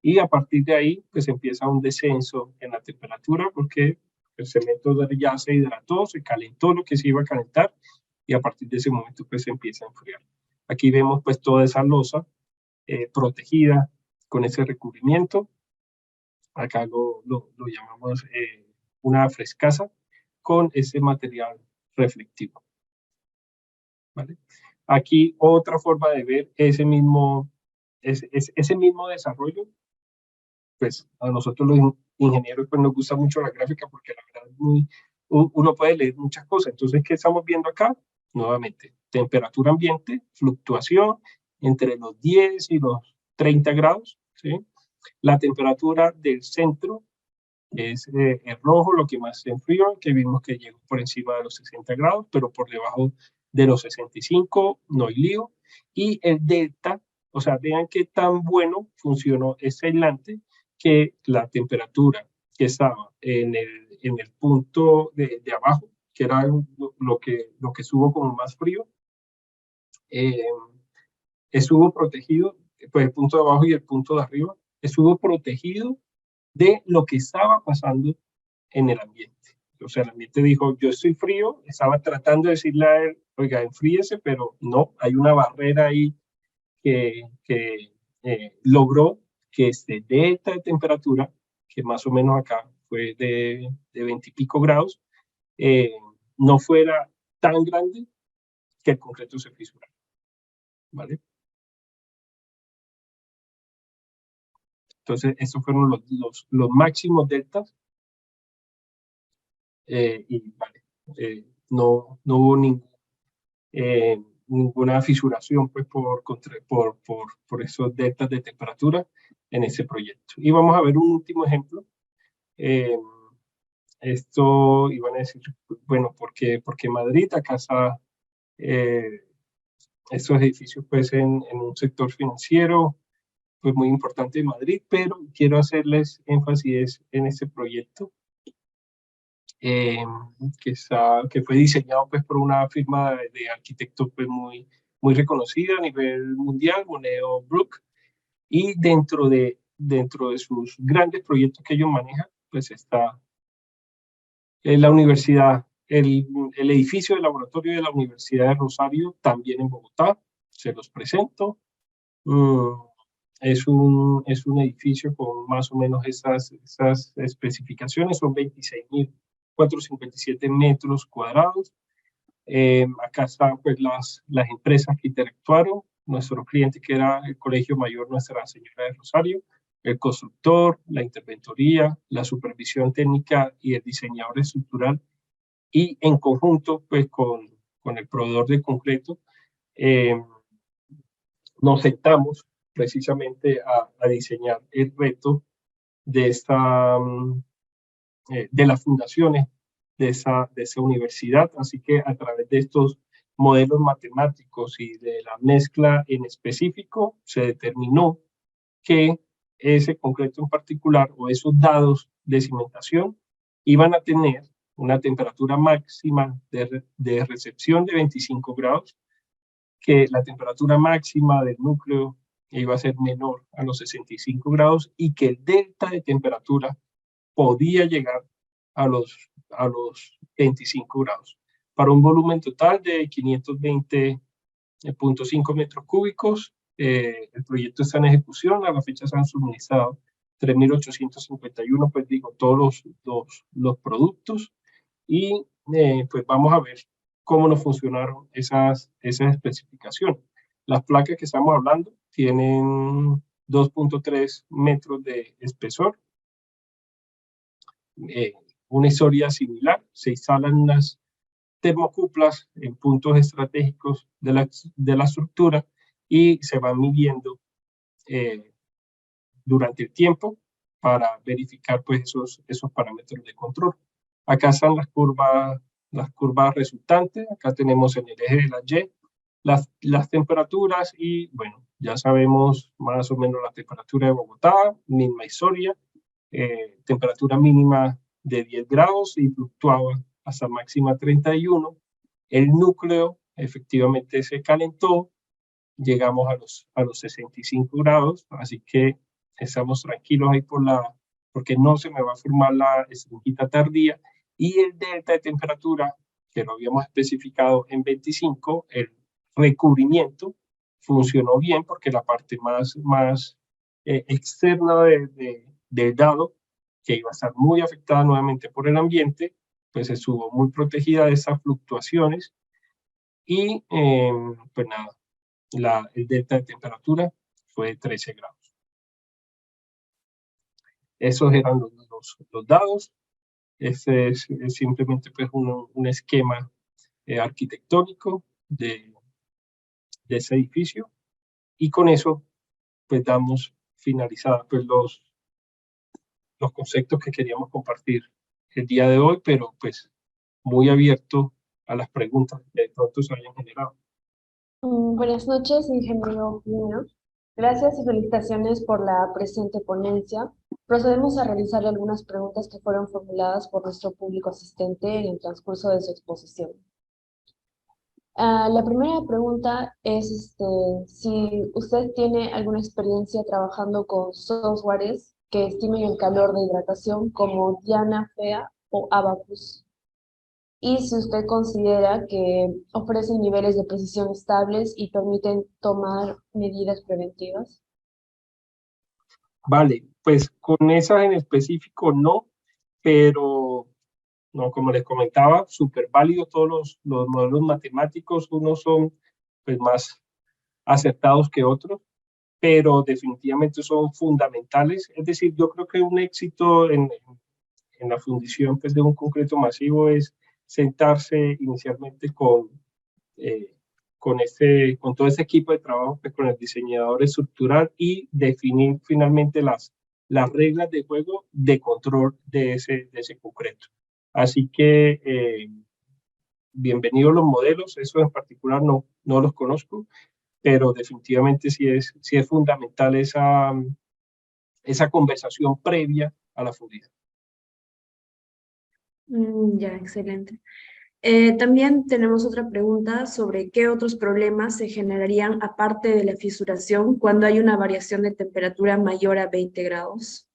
Y a partir de ahí, pues empieza un descenso en la temperatura, porque el cemento ya se hidrató, se calentó lo que se iba a calentar, y a partir de ese momento, pues se empieza a enfriar. Aquí vemos pues toda esa losa protegida con ese recubrimiento. Acá lo llamamos una frescasa con ese material reflectivo. ¿Vale? Aquí otra forma de ver ese mismo desarrollo, pues a nosotros los ingenieros pues nos gusta mucho la gráfica porque la verdad es uno puede leer muchas cosas. Entonces, ¿qué estamos viendo acá? Nuevamente, temperatura ambiente, fluctuación entre los 10 y los 30 grados, ¿sí? La temperatura del centro es el rojo, lo que más se enfrió, que vimos que llegó por encima de los 60 grados, pero por debajo de los 65, no hay lío. Y el delta, o sea, vean qué tan bueno funcionó ese aislante, que la temperatura que estaba en el punto de abajo, que era lo que estuvo como más frío, estuvo protegido, pues el punto de abajo y el punto de arriba, estuvo protegido de lo que estaba pasando en el ambiente. O sea, el ambiente dijo, yo estoy frío, estaba tratando de decirle a él, oiga, enfríese, pero no, hay una barrera ahí que logró que este delta de temperatura, que más o menos acá fue de 20 y pico grados, no fuera tan grande que el concreto se fisurara. ¿Vale? Entonces, esos fueron los máximos deltas. Y vale, no hubo ninguna fisuración pues, por esos deltas de temperatura en ese proyecto. Y vamos a ver un último ejemplo. Esto iban a decir, bueno, porque Madrid acá está estos edificios pues en un sector financiero pues muy importante de Madrid, pero quiero hacerles énfasis en este proyecto que fue diseñado pues por una firma de arquitectos pues muy reconocida a nivel mundial, Moneo Brook, y dentro de sus grandes proyectos que ellos manejan, pues está la universidad, el edificio de laboratorio de la Universidad de Rosario, también en Bogotá, se los presento. Es un edificio con más o menos esas especificaciones, son 26.457 metros cuadrados. Acá están pues las empresas que interactuaron, nuestro cliente que era el Colegio Mayor Nuestra Señora de Rosario, el constructor, la interventoría, la supervisión técnica y el diseñador estructural, y en conjunto pues con el proveedor de concreto, nos sentamos precisamente a diseñar el reto de de las fundaciones de esa universidad. Así que a través de estos modelos matemáticos y de la mezcla en específico, se determinó que ese concreto en particular o esos dados de cimentación iban a tener una temperatura máxima de recepción de 25 grados, que la temperatura máxima del núcleo iba a ser menor a los 65 grados y que el delta de temperatura podía llegar a los 25 grados, para un volumen total de 520.5 metros cúbicos. El proyecto está en ejecución, a la fecha se han suministrado 3.851, pues digo, todos los productos, y pues vamos a ver cómo nos funcionaron esas especificaciones. Las placas que estamos hablando tienen 2.3 metros de espesor. Una historia similar, se instalan unas termocuplas en puntos estratégicos de la estructura y se van midiendo durante el tiempo para verificar pues esos parámetros de control. Acá están las curvas resultantes, acá tenemos en el eje de la Y las temperaturas y bueno, ya sabemos más o menos la temperatura de Bogotá, misma historia, temperatura mínima de 10 grados y fluctuaba hasta máxima 31. El núcleo efectivamente se calentó, llegamos a los 65 grados, así que estamos tranquilos ahí porque no se me va a formar la esponjita tardía, y el delta de temperatura, que lo habíamos especificado en 25, el recubrimiento funcionó bien porque la parte más externa del dado, que iba a estar muy afectada nuevamente por el ambiente, pues estuvo muy protegida de esas fluctuaciones, y pues nada, el delta de temperatura fue 13 grados. Esos eran los dados. Este es simplemente pues un esquema arquitectónico de ese edificio, y con eso pues damos finalizadas pues los conceptos que queríamos compartir el día de hoy, pero pues muy abierto a las preguntas que de pronto se hayan generado. Buenas noches, ingeniero Plinio. Gracias y felicitaciones por la presente ponencia. Procedemos a realizar algunas preguntas que fueron formuladas por nuestro público asistente en el transcurso de su exposición. La primera pregunta es si usted tiene alguna experiencia trabajando con softwares que estimen el calor de hidratación como Diana, FEA o Abacus. Y si usted considera que ofrecen niveles de precisión estables y permiten tomar medidas preventivas. Vale, pues con esas en específico no, pero no, como les comentaba, súper válidos todos los modelos matemáticos. Unos son pues más acertados que otros, pero definitivamente son fundamentales. Es decir, yo creo que un éxito en la fundición pues, de un concreto masivo es sentarse inicialmente con todo este equipo de trabajo, pues, con el diseñador estructural, y definir finalmente las reglas de juego de control de ese concreto. Así que bienvenidos los modelos, eso en particular no los conozco, pero definitivamente sí es fundamental esa conversación previa a la fundida. Ya, excelente. También tenemos otra pregunta sobre qué otros problemas se generarían aparte de la fisuración cuando hay una variación de temperatura mayor a 20 grados.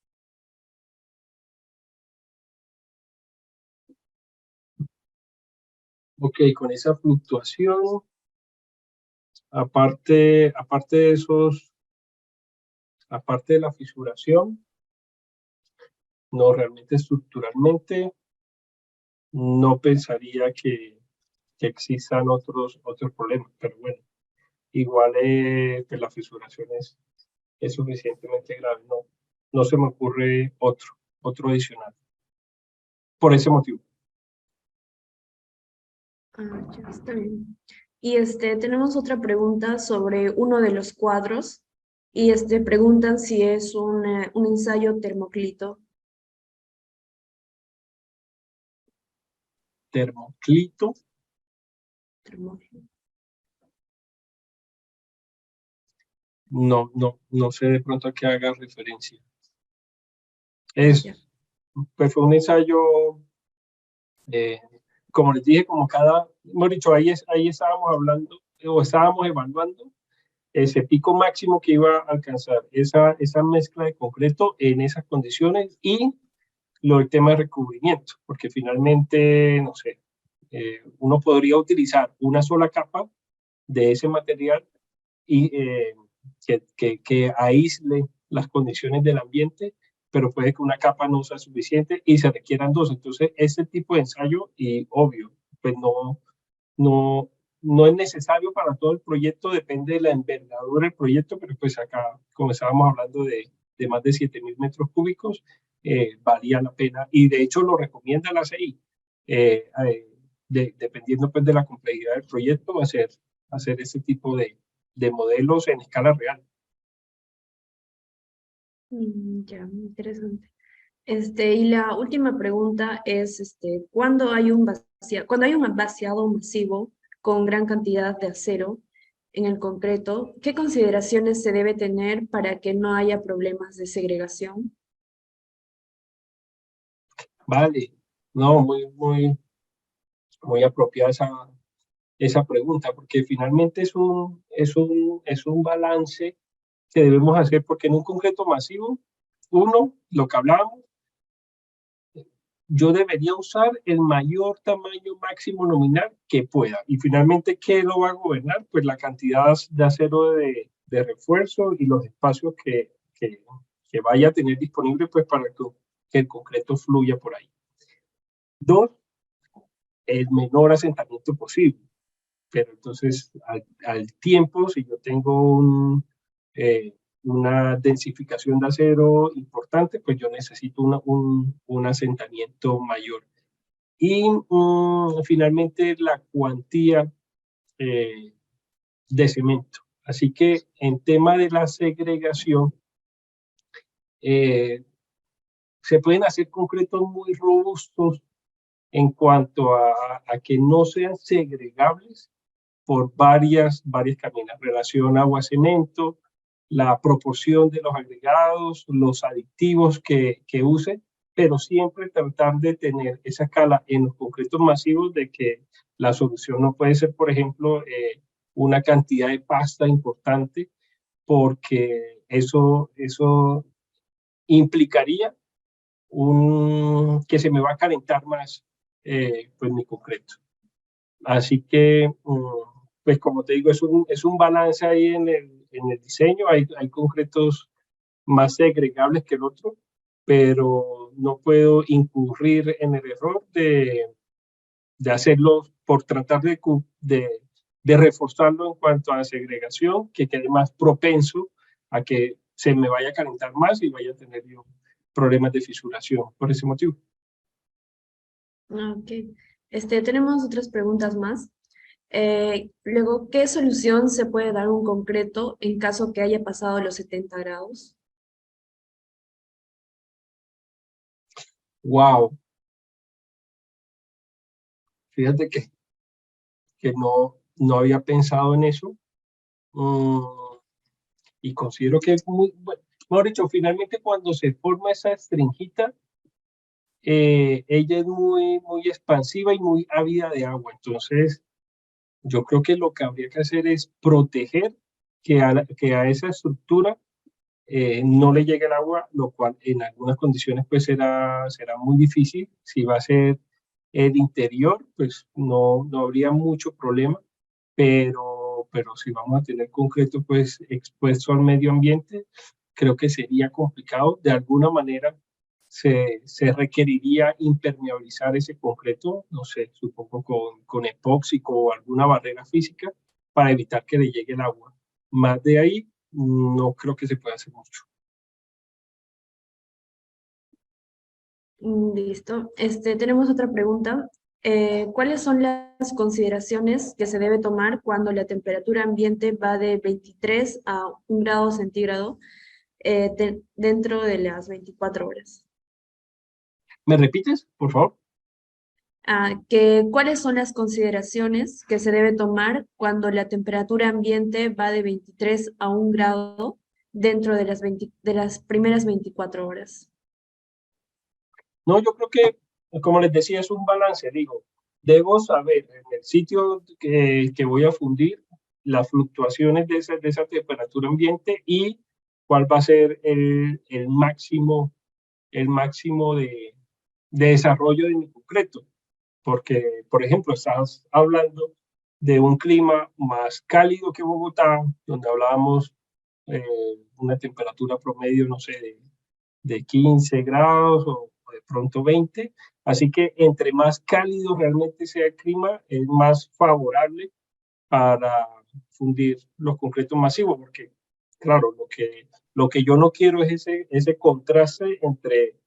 Ok, con esa fluctuación, aparte de esos, aparte de la fisuración, no, realmente estructuralmente no pensaría que existan otros problemas, pero bueno, igual pues la fisuración es suficientemente grave, no se me ocurre otro adicional, por ese motivo. Ya está bien. Y tenemos otra pregunta sobre uno de los cuadros, y preguntan si es un ensayo termoclito. Termoclito. No sé de pronto a qué haga referencia. Pues fue un ensayo, como les dije, hemos dicho, ahí estábamos hablando, o estábamos evaluando ese pico máximo que iba a alcanzar esa mezcla de concreto en esas condiciones, y el tema de recubrimiento, porque finalmente, no sé, uno podría utilizar una sola capa de ese material y que aísle las condiciones del ambiente, pero puede que una capa no sea suficiente y se requieran dos. Entonces, ese tipo de ensayo, y obvio, pues no es necesario para todo el proyecto, depende de la envergadura del proyecto, pero pues acá, como estábamos hablando de más de 7.000 metros cúbicos, valía la pena, y de hecho lo recomienda la CI, dependiendo pues de la complejidad del proyecto, hacer ese tipo de modelos en escala real. Ya, muy interesante. Y la última pregunta es, cuando hay un vaciado masivo con gran cantidad de acero en el concreto, ¿qué consideraciones se debe tener para que no haya problemas de segregación? Vale, no, muy apropiada esa pregunta, porque finalmente es un balance que debemos hacer, porque en un concreto masivo, lo que hablábamos, yo debería usar el mayor tamaño máximo nominal que pueda. Y finalmente, ¿qué lo va a gobernar? Pues la cantidad de acero de refuerzo y los espacios que vaya a tener disponible, pues para que el concreto fluya por ahí. 2, el menor asentamiento posible. pero entonces al tiempo, si yo tengo una densificación de acero importante, pues yo necesito un asentamiento mayor. Y finalmente la cuantía de cemento. Así que en tema de la segregación, se pueden hacer concretos muy robustos en cuanto a que no sean segregables por varias caminas. Relación agua-cemento, la proporción de los agregados, los aditivos que use, pero siempre tratar de tener esa escala en los concretos masivos de que la solución no puede ser, por ejemplo, una cantidad de pasta importante, porque eso implicaría que se me va a calentar más pues mi concreto. Así que, pues como te digo, es un balance ahí en el diseño. Hay concretos más segregables que el otro, pero no puedo incurrir en el error de hacerlo por tratar de reforzarlo en cuanto a segregación, que quede más propenso a que se me vaya a calentar más y vaya a tener yo problemas de fisuración por ese motivo. Ok. Tenemos otras preguntas más. Luego, ¿qué solución se puede dar a un concreto en caso que haya pasado los 70 grados? Wow. Fíjate que no había pensado en eso. Y considero que es muy, bueno, mejor dicho, finalmente cuando se forma esa estringita, ella es muy expansiva y muy ávida de agua. Entonces, yo creo que lo que habría que hacer es proteger que a esa estructura no le llegue el agua, lo cual en algunas condiciones pues será muy difícil. Si va a ser el interior, pues no habría mucho problema, pero si vamos a tener concreto pues expuesto al medio ambiente, creo que sería complicado. De alguna manera se requeriría impermeabilizar ese concreto, no sé, supongo con epóxico o alguna barrera física para evitar que le llegue el agua. Más de ahí, no creo que se pueda hacer mucho. Listo. Tenemos otra pregunta. ¿Cuáles son las consideraciones que se debe tomar cuando la temperatura ambiente va de 23 a 1 grado centígrado dentro de las 24 horas? ¿Me repites, por favor? ¿Cuáles son las consideraciones que se debe tomar cuando la temperatura ambiente va de 23 a 1 grado dentro de las primeras 24 horas? No, yo creo que, como les decía, es un balance. Digo, debo saber en el sitio que voy a fundir las fluctuaciones de esa temperatura ambiente y cuál va a ser el máximo de desarrollo de mi concreto. Porque, por ejemplo, estás hablando de un clima más cálido que Bogotá, donde hablábamos una temperatura promedio, no sé, de 15 grados o de pronto 20. Así que entre más cálido realmente sea el clima, es más favorable para fundir los concretos masivos, porque, claro, lo que yo no quiero es ese contraste entre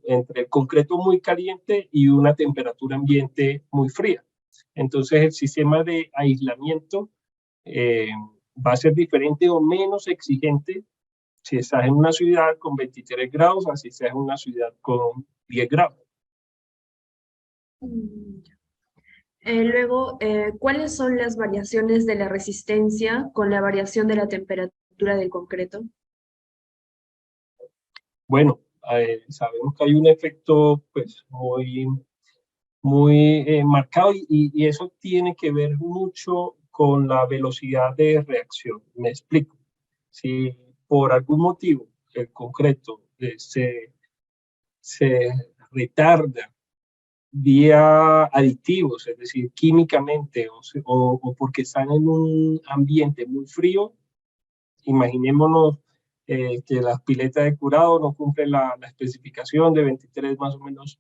el concreto muy caliente y una temperatura ambiente muy fría. Entonces el sistema de aislamiento va a ser diferente o menos exigente si estás en una ciudad con 23 grados, así estás en una ciudad con 10 grados. Luego, ¿cuáles son las variaciones de la resistencia con la variación de la temperatura del concreto? Bueno, sabemos que hay un efecto pues muy marcado y eso tiene que ver mucho con la velocidad de reacción. Me explico. Si por algún motivo el concreto se retarda vía aditivos, es decir, químicamente o porque están en un ambiente muy frío, imaginémonos que las piletas de curado no cumplen la especificación de 23 más o menos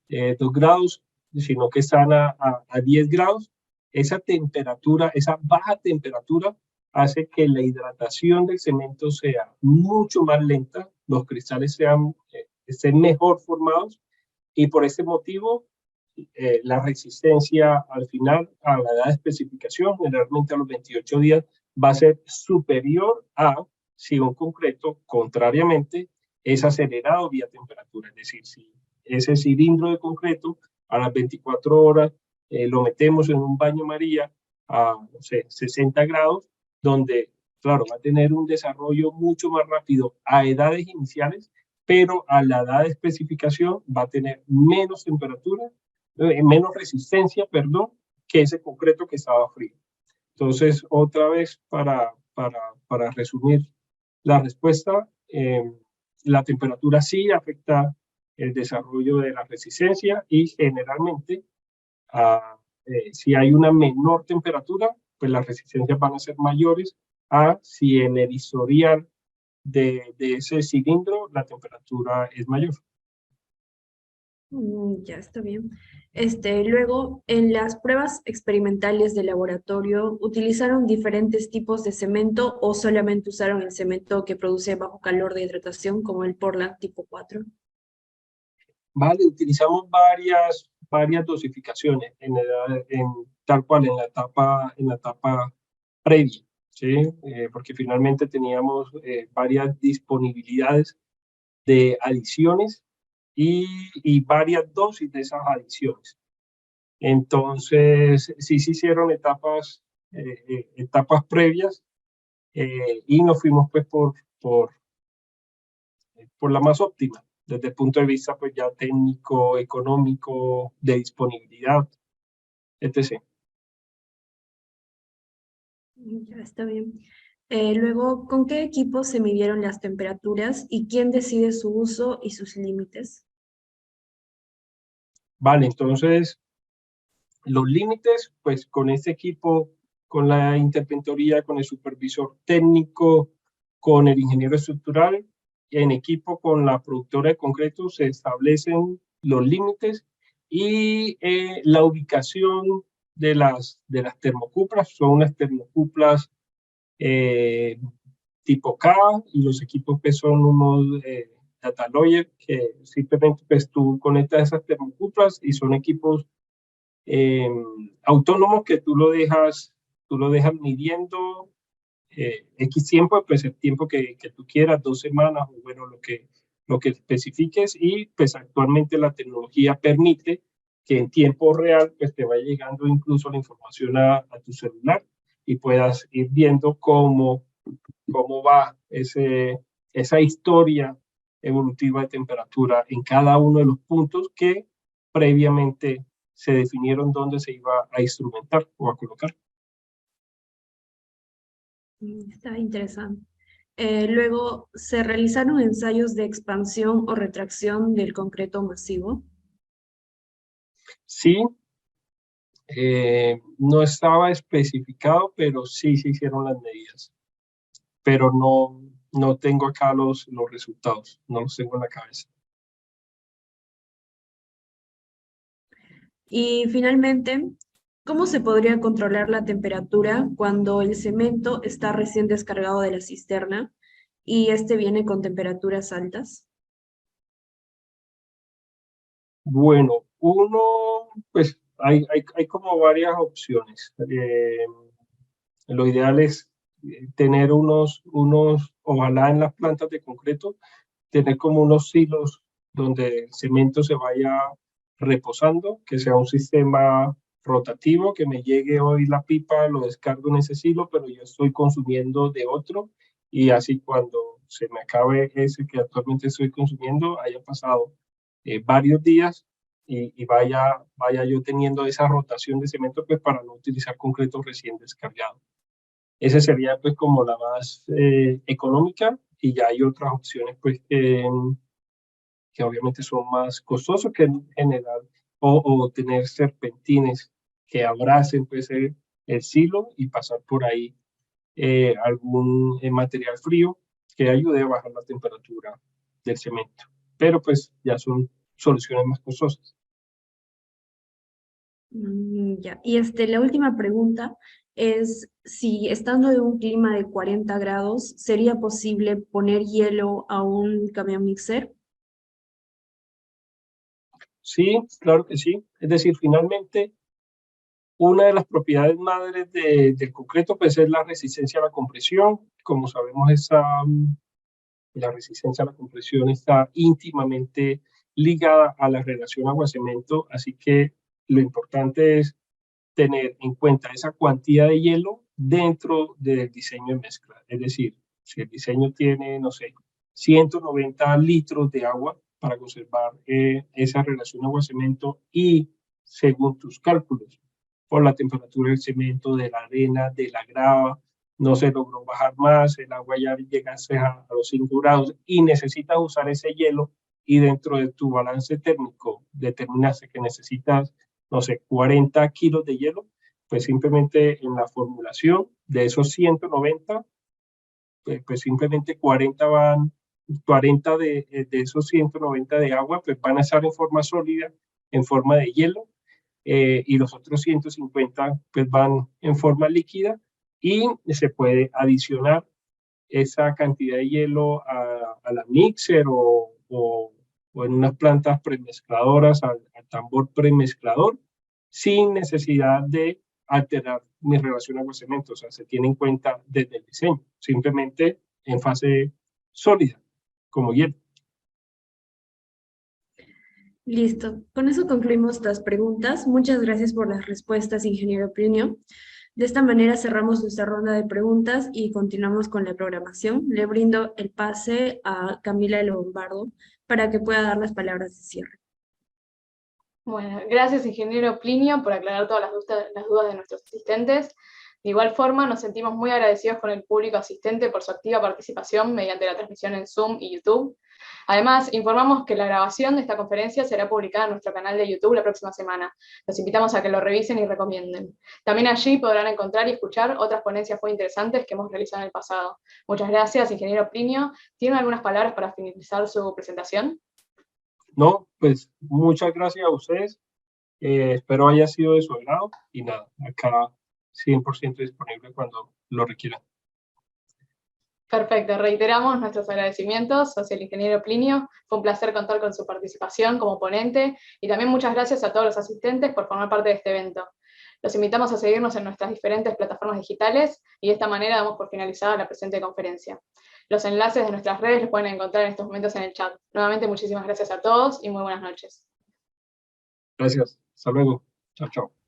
2 grados, sino que están a 10 grados, esa temperatura, esa baja temperatura hace que la hidratación del cemento sea mucho más lenta, los cristales estén mejor formados y por este motivo la resistencia al final a la edad de especificación, generalmente a los 28 días, va a ser superior a si un concreto, contrariamente, es acelerado vía temperatura. Es decir, si ese cilindro de concreto a las 24 horas lo metemos en un baño María a, no sé, 60 grados, donde, claro, va a tener un desarrollo mucho más rápido a edades iniciales, pero a la edad de especificación va a tener menos temperatura, menos resistencia, perdón, que ese concreto que estaba frío. Entonces, otra vez, para resumir la respuesta, la temperatura sí afecta el desarrollo de la resistencia y generalmente, si hay una menor temperatura, pues las resistencias van a ser mayores a si en el historial de ese cilindro la temperatura es mayor. Ya está bien. Luego, en las pruebas experimentales de laboratorio, ¿utilizaron diferentes tipos de cemento o solamente usaron el cemento que produce bajo calor de hidratación, como el Portland tipo 4? Vale, utilizamos varias dosificaciones tal cual en la etapa previa, ¿sí? Porque finalmente teníamos varias disponibilidades de adiciones y varias dosis de esas adiciones. Entonces, sí se hicieron etapas previas y nos fuimos pues por la más óptima, desde el punto de vista pues ya técnico, económico, de disponibilidad, etc. Ya está bien. Luego, ¿con qué equipos se midieron las temperaturas y quién decide su uso y sus límites? Vale, entonces los límites, pues con este equipo, con la interventoría, con el supervisor técnico, con el ingeniero estructural, en equipo con la productora de concreto se establecen los límites y la ubicación de las termocuplas. Son unas termocuplas tipo K y los equipos pues son unos data lawyer que simplemente pues tú conectas esas termocuplas y son equipos autónomos que tú lo dejas midiendo X tiempo, pues el tiempo que tú quieras, 2 semanas o bueno, lo que especifiques y pues actualmente la tecnología permite que en tiempo real pues te vaya llegando incluso la información a tu celular y puedas ir viendo cómo va esa historia evolutiva de temperatura en cada uno de los puntos que previamente se definieron dónde se iba a instrumentar o a colocar. Está interesante. Luego, ¿se realizaron ensayos de expansión o retracción del concreto masivo? Sí, no estaba especificado, pero sí se hicieron las medidas. Pero no tengo acá los resultados, no los tengo en la cabeza. Y finalmente, ¿cómo se podría controlar la temperatura cuando el cemento está recién descargado de la cisterna y este viene con temperaturas altas? Bueno, pues hay como varias opciones. Lo ideal es tener ojalá en las plantas de concreto, tener como unos silos donde el cemento se vaya reposando, que sea un sistema rotativo, que me llegue hoy la pipa, lo descargo en ese silo, pero yo estoy consumiendo de otro y así cuando se me acabe ese que actualmente estoy consumiendo, haya pasado varios días y vaya yo teniendo esa rotación de cemento pues para no utilizar concreto recién descargado. Esa sería pues como la más económica y ya hay otras opciones pues que obviamente son más costosos que en general o tener serpentines que abracen pues el silo y pasar por ahí algún material frío que ayude a bajar la temperatura del cemento. Pero pues ya son soluciones más costosas. Ya. Y la última pregunta es si estando en un clima de 40 grados, ¿sería posible poner hielo a un camión mixer? Sí, claro que sí. Es decir, finalmente, una de las propiedades madres del concreto pues, es la resistencia a la compresión. Como sabemos, la resistencia a la compresión está íntimamente ligada a la relación agua-cemento, así que lo importante es tener en cuenta esa cantidad de hielo dentro del diseño de mezcla. Es decir, si el diseño tiene, no sé, 190 litros de agua para conservar esa relación agua-cemento y según tus cálculos, por la temperatura del cemento, de la arena, de la grava, no se logró bajar más, el agua ya llega a los 5 grados y necesitas usar ese hielo y dentro de tu balance térmico determinaste que necesitas, no sé, 40 kilos de hielo, pues simplemente en la formulación de esos 190, pues simplemente 40 de esos 190 de agua, pues van a estar en forma sólida, en forma de hielo, y los otros 150 pues van en forma líquida y se puede adicionar esa cantidad de hielo a la mixer o en unas plantas premezcladoras al tambor premezclador sin necesidad de alterar mi relación agua-cemento. O sea, se tiene en cuenta desde el diseño, simplemente en fase sólida, como hielo. Listo. Con eso concluimos las preguntas. Muchas gracias por las respuestas, ingeniero Plinio. De esta manera cerramos nuestra ronda de preguntas y continuamos con la programación. Le brindo el pase a Camila Lombardo para que pueda dar las palabras de cierre. Bueno, gracias, ingeniero Plinio, por aclarar todas las dudas de nuestros asistentes. De igual forma, nos sentimos muy agradecidos con el público asistente por su activa participación mediante la transmisión en Zoom y YouTube. Además, informamos que la grabación de esta conferencia será publicada en nuestro canal de YouTube la próxima semana. Los invitamos a que lo revisen y recomienden. También allí podrán encontrar y escuchar otras ponencias muy interesantes que hemos realizado en el pasado. Muchas gracias, ingeniero Plinio. ¿Tienen algunas palabras para finalizar su presentación? No, pues muchas gracias a ustedes. Espero haya sido de su agrado y nada, acá 100% disponible cuando lo requieran. Perfecto, reiteramos nuestros agradecimientos hacia el ingeniero Plinio. Fue un placer contar con su participación como ponente y también muchas gracias a todos los asistentes por formar parte de este evento. Los invitamos a seguirnos en nuestras diferentes plataformas digitales y de esta manera damos por finalizada la presente conferencia. Los enlaces de nuestras redes los pueden encontrar en estos momentos en el chat. Nuevamente, muchísimas gracias a todos y muy buenas noches. Gracias. Hasta luego. Chao, chao.